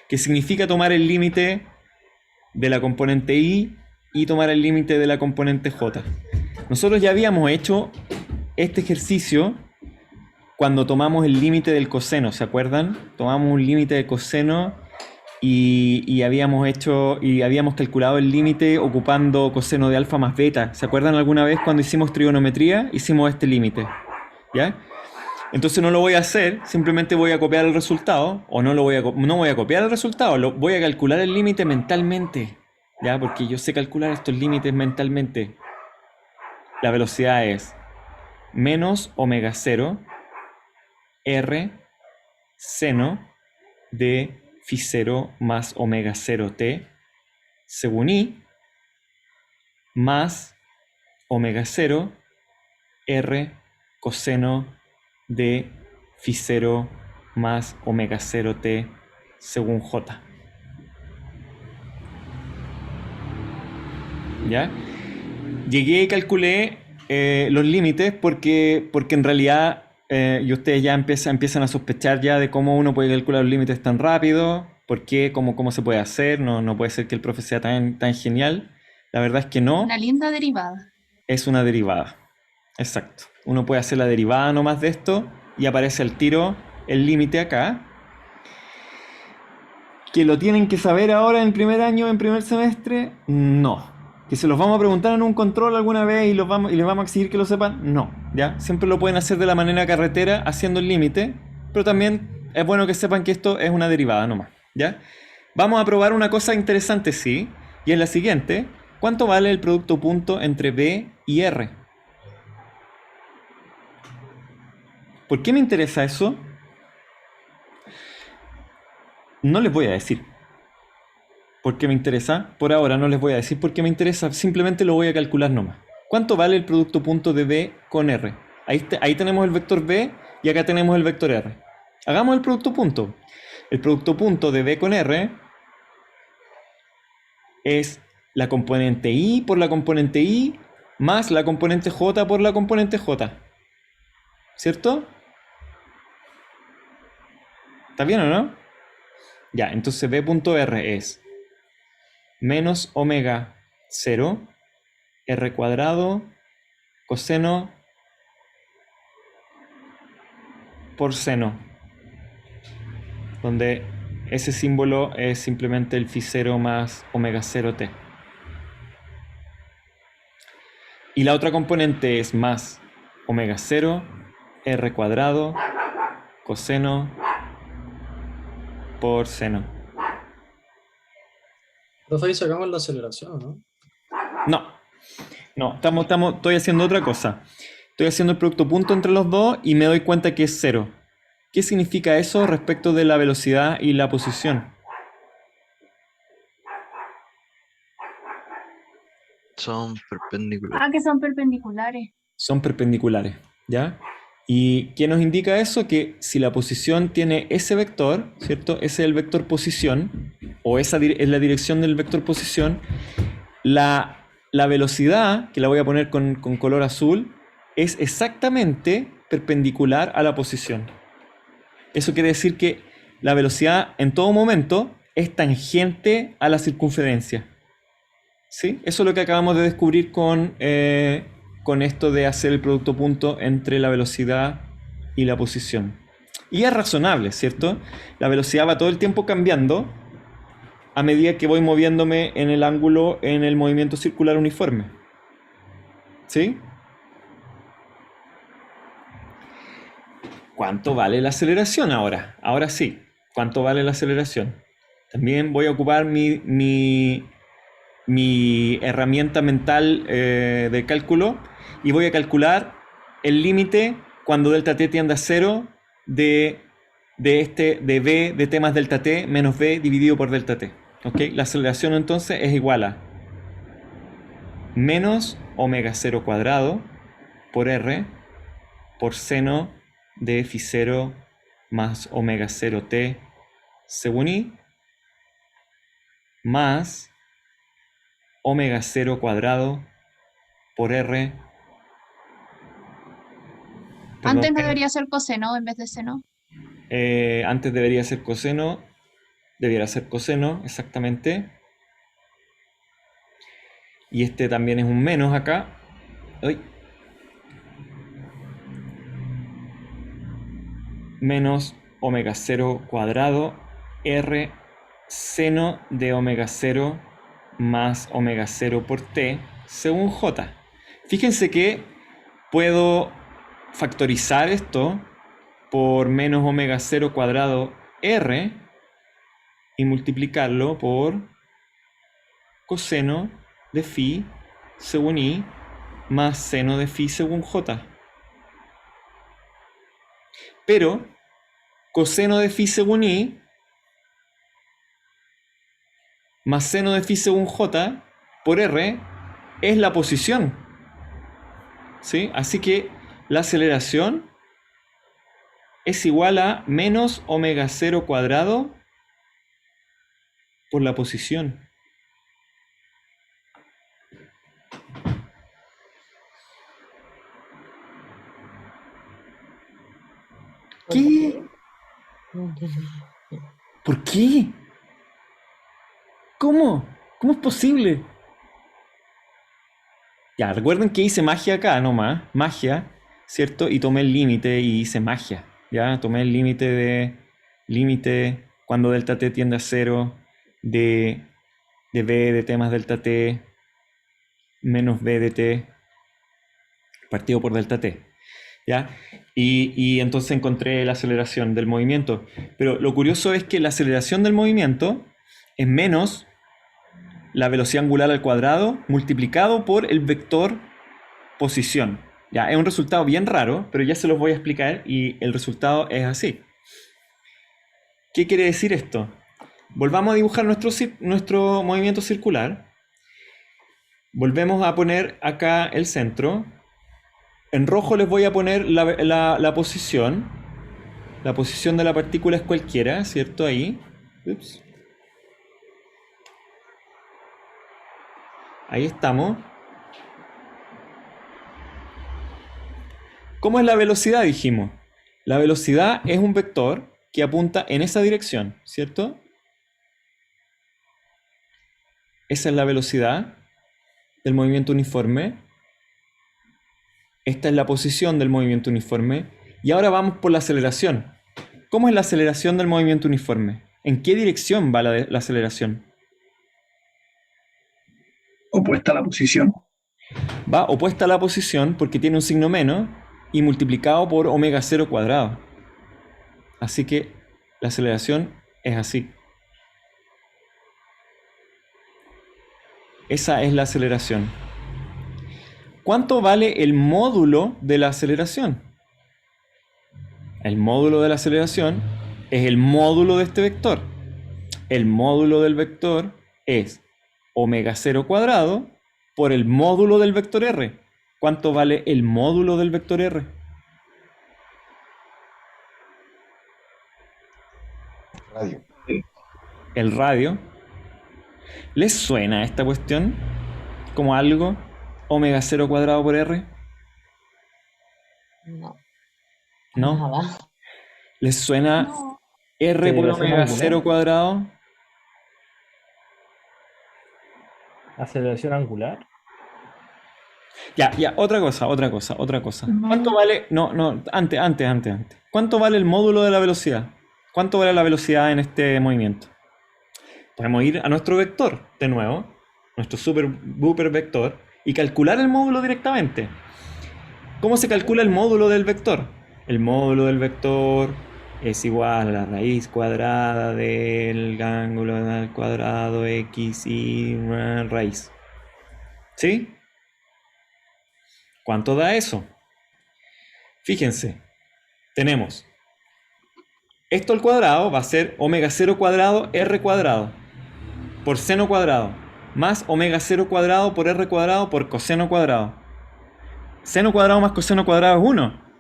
Que significa tomar el límite de la componente y tomar el límite de la componente j. Nosotros ya habíamos hecho este ejercicio cuando tomamos el límite del coseno, ¿se acuerdan? Tomamos un límite de coseno y habíamos calculado el límite ocupando coseno de alfa más beta. ¿Se acuerdan alguna vez cuando hicimos trigonometría? Hicimos este límite, ¿ya? Entonces no lo voy a hacer, simplemente voy a copiar el resultado, o no voy a copiar el resultado, voy a calcular el límite mentalmente, ¿ya? Porque yo sé calcular estos límites mentalmente. La velocidad es menos omega 0 r seno de phi 0 más omega 0 t según y más omega 0 r coseno de phi 0 más omega 0 t según j. ¿Ya? Llegué y calculé los límites porque en realidad y ustedes ya empiezan a sospechar ya de cómo uno puede calcular los límites tan rápido, por qué, cómo se puede hacer, no puede ser que el profe sea tan genial. La verdad es que no. Una linda derivada. Es una derivada. Exacto. Uno puede hacer la derivada nomás de esto y aparece al tiro el límite acá. ¿Que lo tienen que saber ahora en primer año, en primer semestre? No. ¿Que se los vamos a preguntar en un control alguna vez y les vamos a exigir que lo sepan? No. ¿Ya? Siempre lo pueden hacer de la manera carretera, haciendo el límite, pero también es bueno que sepan que esto es una derivada nomás. ¿Ya? Vamos a probar una cosa interesante, sí, y es la siguiente. ¿Cuánto vale el producto punto entre B y R? ¿Por qué me interesa eso? No les voy a decir por qué me interesa. Por ahora no les voy a decir por qué me interesa. Simplemente lo voy a calcular nomás. ¿Cuánto vale el producto punto de B con R? Ahí tenemos el vector B y acá tenemos el vector R. Hagamos el producto punto. El producto punto de B con R es la componente I por la componente I más la componente J por la componente J. ¿Cierto? ¿Está bien o no? Ya, entonces B.R es menos omega 0 R cuadrado coseno por seno, donde ese símbolo es simplemente el phi 0 más omega 0t. Y la otra componente es más omega 0 R cuadrado coseno por seno. Profe, ahí sacamos la aceleración, ¿no? No, estoy haciendo otra cosa. Estoy haciendo el producto punto entre los dos y me doy cuenta que es 0. ¿Qué significa eso respecto de la velocidad y la posición? Son perpendiculares. Ah, que son perpendiculares. Son perpendiculares, ¿ya? ¿Y qué nos indica eso? Que si la posición tiene ese vector, ¿cierto? Ese es el vector posición, o esa es la dirección del vector posición, la velocidad, que la voy a poner con color azul, es exactamente perpendicular a la posición. Eso quiere decir que la velocidad en todo momento es tangente a la circunferencia. ¿Sí? Eso es lo que acabamos de descubrir con esto de hacer el producto punto entre la velocidad y la posición. Y es razonable, ¿cierto? La velocidad va todo el tiempo cambiando a medida que voy moviéndome en el ángulo en el movimiento circular uniforme. ¿Sí? ¿Cuánto vale la aceleración ahora? Ahora sí, ¿cuánto vale la aceleración? También voy a ocupar mi herramienta mental de cálculo y voy a calcular el límite cuando delta t tiende a 0 de b de t más delta t menos b dividido por delta t. ¿Okay? La aceleración entonces es igual a menos omega 0 cuadrado por r por seno de phi 0 más omega 0 t según i más omega 0 cuadrado por r. Antes no debería ser coseno en vez de seno. Antes debería ser coseno. Debiera ser coseno, exactamente. Y este también es un menos acá. Uy. Menos omega 0 cuadrado r seno de omega 0 más omega 0 por t según j. Fíjense que puedo factorizar esto por menos omega 0 cuadrado r y multiplicarlo por coseno de phi según i más seno de phi según j. Pero coseno de phi según i más seno de phi según j por r es la posición. ¿Sí? Así que la aceleración es igual a menos omega 0 cuadrado por la posición. ¿Qué? ¿Por qué? ¿Cómo? ¿Cómo es posible? Ya, recuerden que hice magia acá nomás. Magia ¿cierto? Y tomé el límite y hice magia, ¿ya? Tomé el límite cuando delta t tiende a 0 de b de t más delta t menos b de t partido por delta t, ¿ya? Y entonces encontré la aceleración del movimiento. Pero lo curioso es que la aceleración del movimiento es menos la velocidad angular al cuadrado multiplicado por el vector posición. Ya, es un resultado bien raro, pero ya se los voy a explicar y el resultado es así. ¿Qué quiere decir esto? Volvamos a dibujar nuestro movimiento circular. Volvemos a poner acá el centro. En rojo les voy a poner la posición. La posición de la partícula es cualquiera, ¿cierto? Ahí. Ups. Ahí estamos. ¿Cómo es la velocidad? Dijimos. La velocidad es un vector que apunta en esa dirección, ¿cierto? Esa es la velocidad del movimiento uniforme. Esta es la posición del movimiento uniforme. Y ahora vamos por la aceleración. ¿Cómo es la aceleración del movimiento uniforme? ¿En qué dirección va la aceleración? Opuesta a la posición. Va opuesta a la posición porque tiene un signo menos y multiplicado por omega 0 cuadrado. Así que la aceleración es así. Esa es la aceleración. ¿Cuánto vale el módulo de la aceleración? El módulo de la aceleración es el módulo de este vector. El módulo del vector es omega 0 cuadrado por el módulo del vector r. ¿Cuánto vale el módulo del vector r? Radio. El radio. ¿Les suena esta cuestión? ¿Como algo? ¿Omega 0 cuadrado por r? No. ¿No? Nada. ¿Les suena No. r por ¿Aceleración omega angular? 0 cuadrado? ¿Aceleración angular? Ya, otra cosa. ¿Cuánto vale? No, antes. ¿Cuánto vale el módulo de la velocidad? ¿Cuánto vale la velocidad en este movimiento? Podemos ir a nuestro vector, de nuevo, nuestro super vector, y calcular el módulo directamente. ¿Cómo se calcula el módulo del vector? El módulo del vector es igual a la raíz cuadrada del ángulo al cuadrado x y raíz. ¿Sí? ¿Cuánto da eso? Fíjense, tenemos esto al cuadrado va a ser omega 0 cuadrado r cuadrado por seno cuadrado más omega 0 cuadrado por r cuadrado por coseno cuadrado. Seno cuadrado más coseno cuadrado es 1.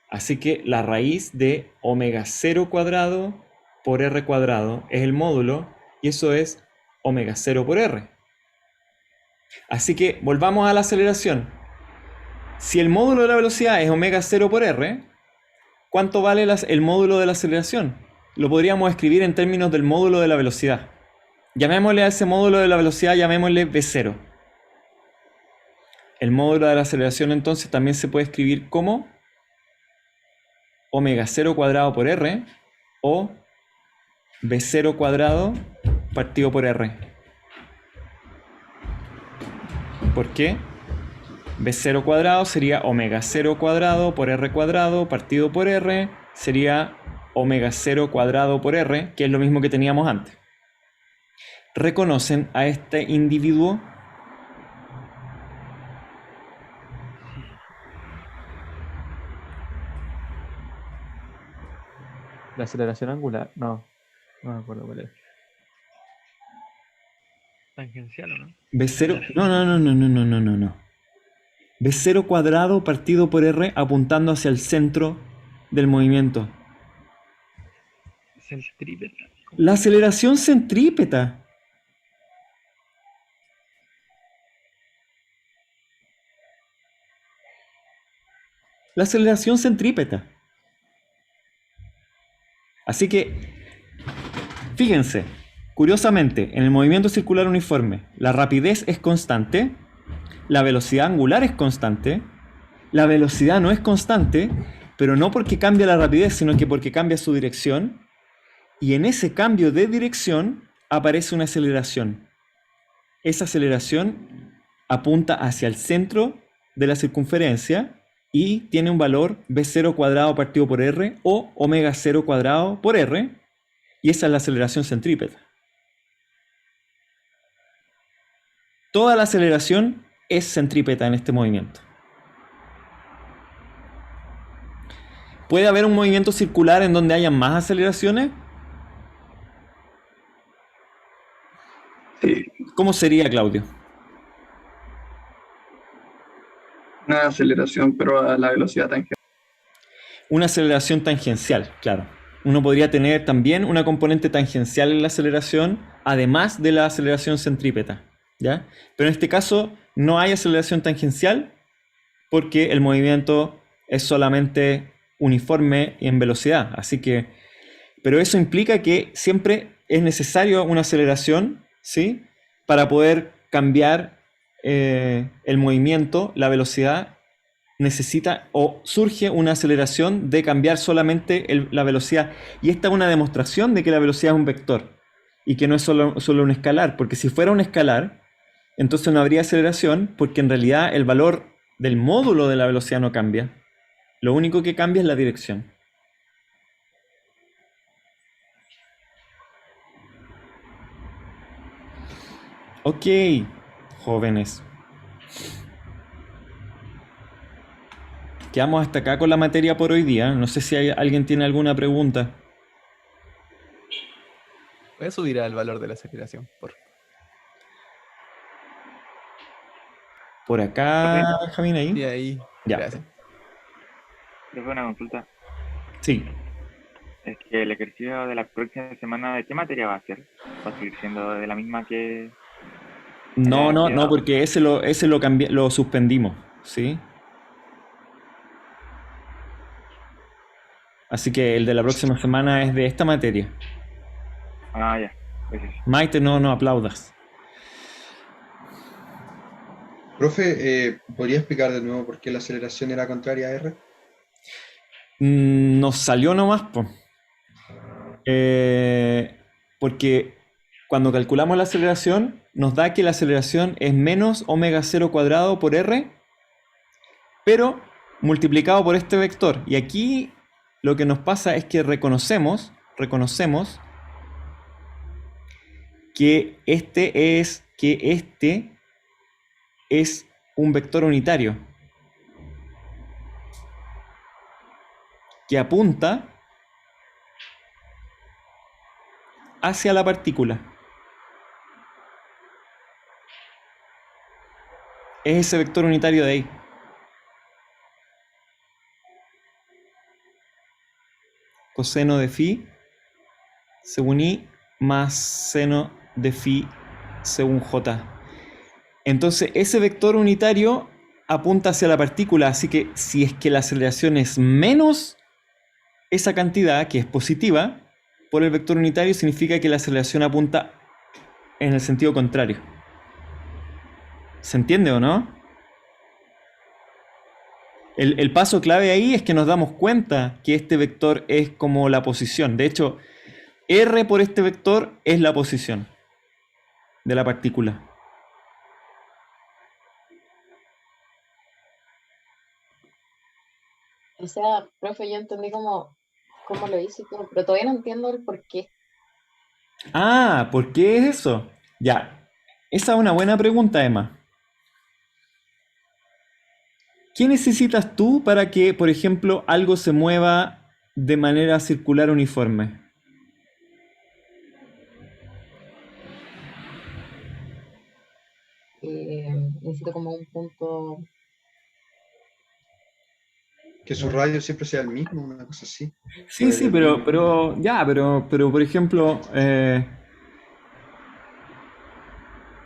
Así que la raíz de omega 0 cuadrado por r cuadrado es el módulo y eso es omega 0 por r. Así que volvamos a la aceleración. Si el módulo de la velocidad es omega 0 por r, ¿cuánto vale el módulo de la aceleración? Lo podríamos escribir en términos del módulo de la velocidad. Llamémosle a ese módulo de la velocidad, llamémosle v0. El módulo de la aceleración entonces también se puede escribir como omega 0 cuadrado por r o v0 cuadrado partido por r. ¿Por qué? v0 cuadrado sería omega 0 cuadrado por r cuadrado partido por r, sería omega 0 cuadrado por r, que es lo mismo que teníamos antes. ¿Reconocen a este individuo? La aceleración angular, no me acuerdo cuál es. Tangencial, ¿o no? V0, no. V0 cuadrado partido por r apuntando hacia el centro del movimiento. Centrípeta. La aceleración centrípeta. La aceleración centrípeta. Así que, fíjense, curiosamente, en el movimiento circular uniforme, la rapidez es constante, la velocidad angular es constante, la velocidad no es constante, pero no porque cambia la rapidez, sino que porque cambia su dirección. Y en ese cambio de dirección aparece una aceleración. Esa aceleración apunta hacia el centro de la circunferencia y tiene un valor v0 cuadrado partido por r o omega 0 cuadrado por r, y esa es la aceleración centrípeta. Toda la aceleración es centrípeta en este movimiento. ¿Puede haber un movimiento circular en donde haya más aceleraciones? Sí. ¿Cómo sería, Claudio? Una aceleración, pero a la velocidad tangente. Una aceleración tangencial, claro. Uno podría tener también una componente tangencial en la aceleración, además de la aceleración centrípeta, ¿ya? Pero en este caso no hay aceleración tangencial porque el movimiento es solamente uniforme en velocidad. Así que, pero eso implica que siempre es necesario una aceleración, ¿sí? Para poder cambiar el movimiento, la velocidad necesita o surge una aceleración de cambiar solamente la velocidad. Y esta es una demostración de que la velocidad es un vector y que no es solo un escalar, porque si fuera un escalar, entonces no habría aceleración, porque en realidad el valor del módulo de la velocidad no cambia. Lo único que cambia es la dirección. Ok, jóvenes. Quedamos hasta acá con la materia por hoy día. No sé si alguien tiene alguna pregunta. Voy a subir al valor de la aceleración. Por acá, Javín, ahí. Sí, ahí. Ya. Gracias. Yo fue una consulta. Sí. Es que el ejercicio de la próxima semana, ¿de qué materia va a ser? ¿Va a seguir siendo de la misma que...? No, porque ese lo suspendimos, ¿sí? Así que el de la próxima semana es de esta materia. Ah, ya. Gracias. Maite, no aplaudas. Profe, ¿podría explicar de nuevo por qué la aceleración era contraria a R? Nos salió nomás, po. Porque cuando calculamos la aceleración, nos da que la aceleración es menos omega 0 cuadrado por R, pero multiplicado por este vector. Y aquí lo que nos pasa es que reconocemos que este es un vector unitario que apunta hacia la partícula. Es ese vector unitario de ahí. Coseno de phi según i más seno de phi según j. Entonces ese vector unitario apunta hacia la partícula, así que si es que la aceleración es menos esa cantidad, que es positiva, por el vector unitario, significa que la aceleración apunta en el sentido contrario. ¿Se entiende o no? El paso clave ahí es que nos damos cuenta que este vector es como la posición. De hecho, R por este vector es la posición de la partícula. O sea, profe, yo entendí cómo lo hice y todo, pero todavía no entiendo el por qué. Ah, ¿por qué es eso? Ya, esa es una buena pregunta, Emma. ¿Qué necesitas tú para que, por ejemplo, algo se mueva de manera circular uniforme? Necesito como un punto. Que su radio siempre sea el mismo, una cosa así. Sí, pero por ejemplo,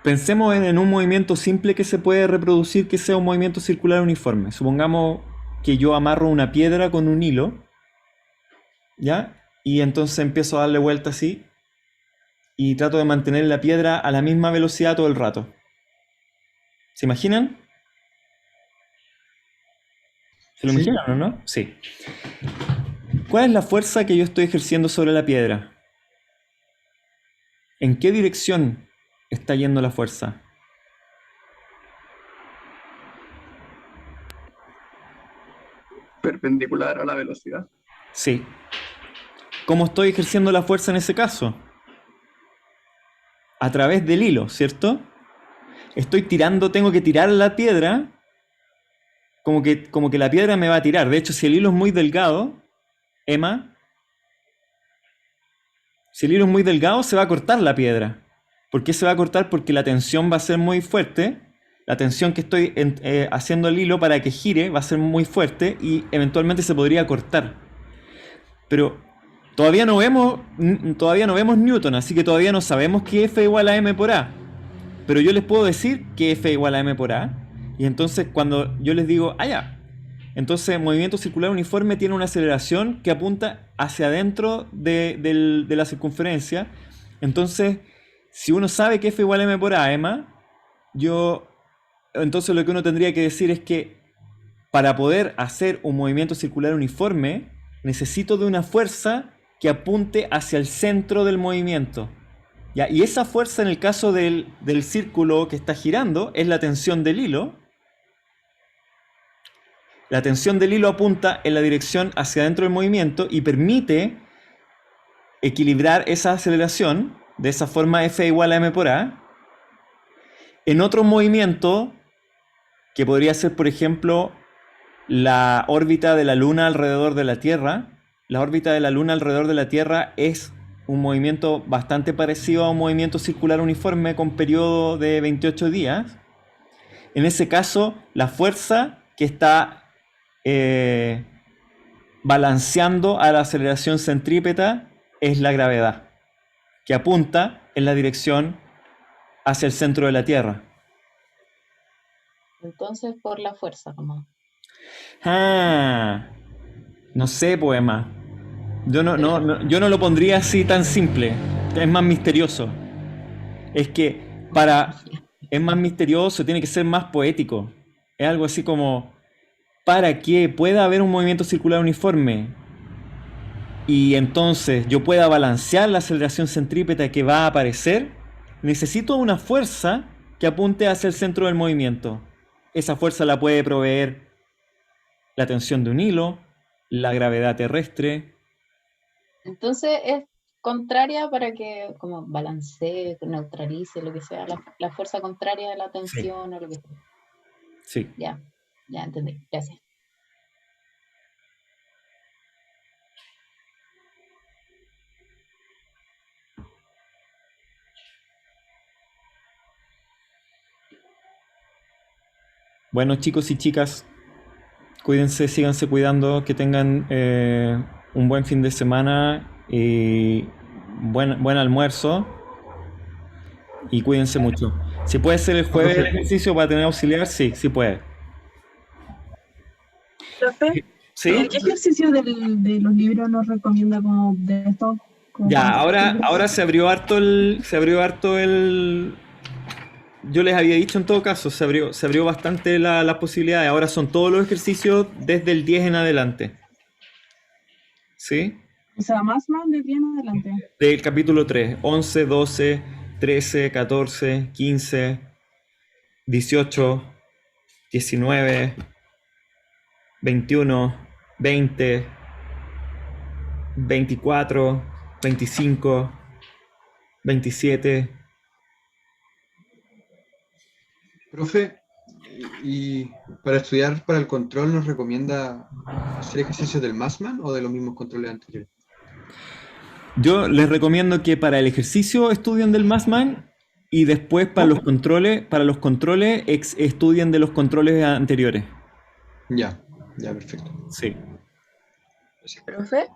pensemos en un movimiento simple que se puede reproducir que sea un movimiento circular uniforme. Supongamos que yo amarro una piedra con un hilo, ¿ya? Y entonces empiezo a darle vuelta así y trato de mantener la piedra a la misma velocidad todo el rato. ¿Se imaginan? ¿Se lo Sí. imaginan o no? Sí. ¿Cuál es la fuerza que yo estoy ejerciendo sobre la piedra? ¿En qué dirección está yendo la fuerza? Perpendicular a la velocidad. Sí. ¿Cómo estoy ejerciendo la fuerza en ese caso? A través del hilo, ¿cierto? Estoy tirando, tengo que tirar la piedra, como que la piedra me va a tirar. De hecho, si el hilo es muy delgado, Emma, si el hilo es muy delgado, se va a cortar la piedra. ¿Por qué se va a cortar? Porque la tensión va a ser muy fuerte. La tensión que estoy haciendo el hilo para que gire va a ser muy fuerte y eventualmente se podría cortar. Pero todavía no vemos Newton, así que todavía no sabemos que F igual a M por A. Pero yo les puedo decir que F igual a M por A. Y entonces cuando yo les digo, ya. Entonces movimiento circular uniforme tiene una aceleración que apunta hacia adentro de la circunferencia. Entonces, si uno sabe que F igual a M por A, Emma, entonces lo que uno tendría que decir es que para poder hacer un movimiento circular uniforme, necesito de una fuerza que apunte hacia el centro del movimiento. ¿Ya? Y esa fuerza en el caso del círculo que está girando es la tensión del hilo. La tensión del hilo apunta en la dirección hacia adentro del movimiento y permite equilibrar esa aceleración. De esa forma F igual a M por A. En otro movimiento, que podría ser, por ejemplo, la órbita de la Luna alrededor de la Tierra. La órbita de la Luna alrededor de la Tierra es un movimiento bastante parecido a un movimiento circular uniforme con periodo de 28 días. En ese caso, la fuerza que está balanceando a la aceleración centrípeta es la gravedad, que apunta en la dirección hacia el centro de la Tierra. Entonces, por la fuerza, nomás. No sé, poema. Yo no lo pondría así tan simple. Es más misterioso. Es que es más misterioso, tiene que ser más poético. Es algo así como, para que pueda haber un movimiento circular uniforme y entonces yo pueda balancear la aceleración centrípeta que va a aparecer, necesito una fuerza que apunte hacia el centro del movimiento. Esa fuerza la puede proveer la tensión de un hilo, la gravedad terrestre. Entonces es contraria para que como balancee, neutralice, lo que sea, la fuerza contraria de la tensión o lo que sea. Sí. Ya entendí. Gracias. Bueno, chicos y chicas, cuídense, síganse cuidando, que tengan un buen fin de semana y buen almuerzo y cuídense mucho. Si puede ser el jueves el ejercicio para tener auxiliar, sí puede. Profe, ¿Sí? ¿qué ejercicio de los libros nos recomienda como de esto? Ya, ahora se abrió harto el... Yo les había dicho en todo caso, se abrió bastante las posibilidades. Ahora son todos los ejercicios desde el 10 en adelante. ¿Sí? O sea, más de 10 en adelante. Del capítulo 3, 11, 12, 13, 14, 15, 18, 19, 21, 20, 24, 25, 27. Profe, y para estudiar para el control, ¿nos recomienda hacer ejercicios del Massman o de los mismos controles anteriores? Yo les recomiendo que para el ejercicio estudien del Massman y después para los controles estudien de los controles anteriores. Ya, perfecto. Sí. Profe,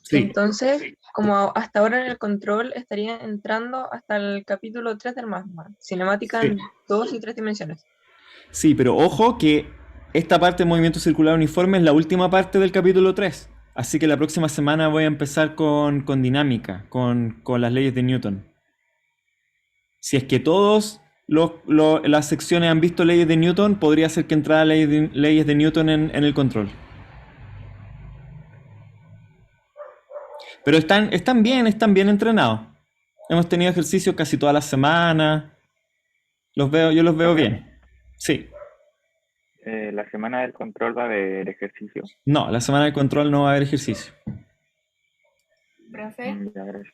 Sí. entonces, como hasta ahora en el control estaría entrando hasta el capítulo 3 del Massman, cinemática en 2 y 3 dimensiones. Sí, pero ojo que esta parte de movimiento circular uniforme es la última parte del capítulo 3. Así que la próxima semana voy a empezar con dinámica, con las leyes de Newton. Si es que todos las secciones han visto leyes de Newton, podría ser que entrara leyes de Newton en el control. Pero están bien entrenados. Hemos tenido ejercicio casi toda la semana. Yo los veo bien. Sí. La semana del control va a haber ejercicio. No, la semana de control no va a haber ejercicio. Profe, Ya, gracias.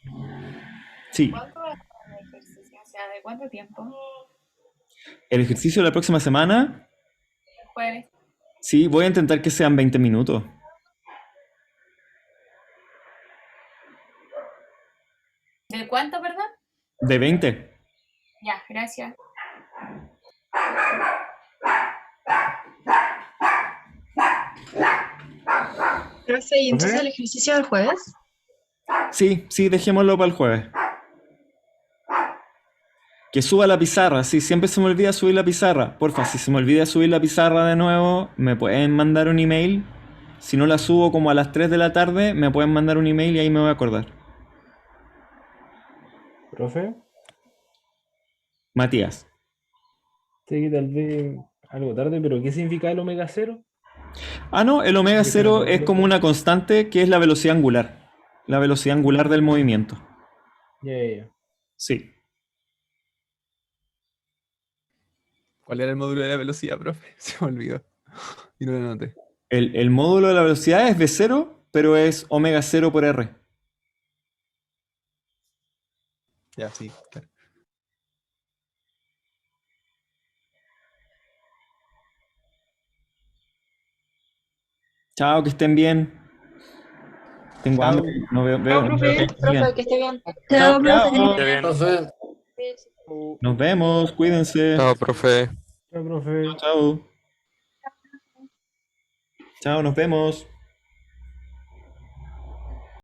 Sí. ¿cuánto va a ser el ejercicio? O sea, ¿de cuánto tiempo? El ejercicio de la próxima semana, Jueves. sí, voy a intentar que sean 20 minutos. ¿De cuánto, perdón? ¿De 20? Ya, gracias. Profe, ¿y entonces el ejercicio del jueves? Sí, dejémoslo para el jueves. Que suba la pizarra, sí, siempre se me olvida subir la pizarra. Porfa, si se me olvida subir la pizarra de nuevo, me pueden mandar un email. Si no la subo como a las 3 de la tarde, me pueden mandar un email y ahí me voy a acordar. Profe, Matías. sé que tal vez algo tarde, pero ¿qué significa el omega cero? Ah, no, el omega Porque cero se me es como una constante que es la velocidad angular. La velocidad angular del movimiento. Ya. Sí. ¿Cuál era el módulo de la velocidad, profe? Se me olvidó. Y no lo anoté. El módulo de la velocidad es V0, pero es omega 0 por R. Ya, sí, claro. Chao, que estén bien. Tengo Chao. hambre, no veo. Chao, No profe. veo que estén bien. Profe, que esté bien. Chao, chao. Qué bien. Profe. Nos vemos, cuídense. Chao, profe. Chao, profe. Chao. Chao, nos vemos.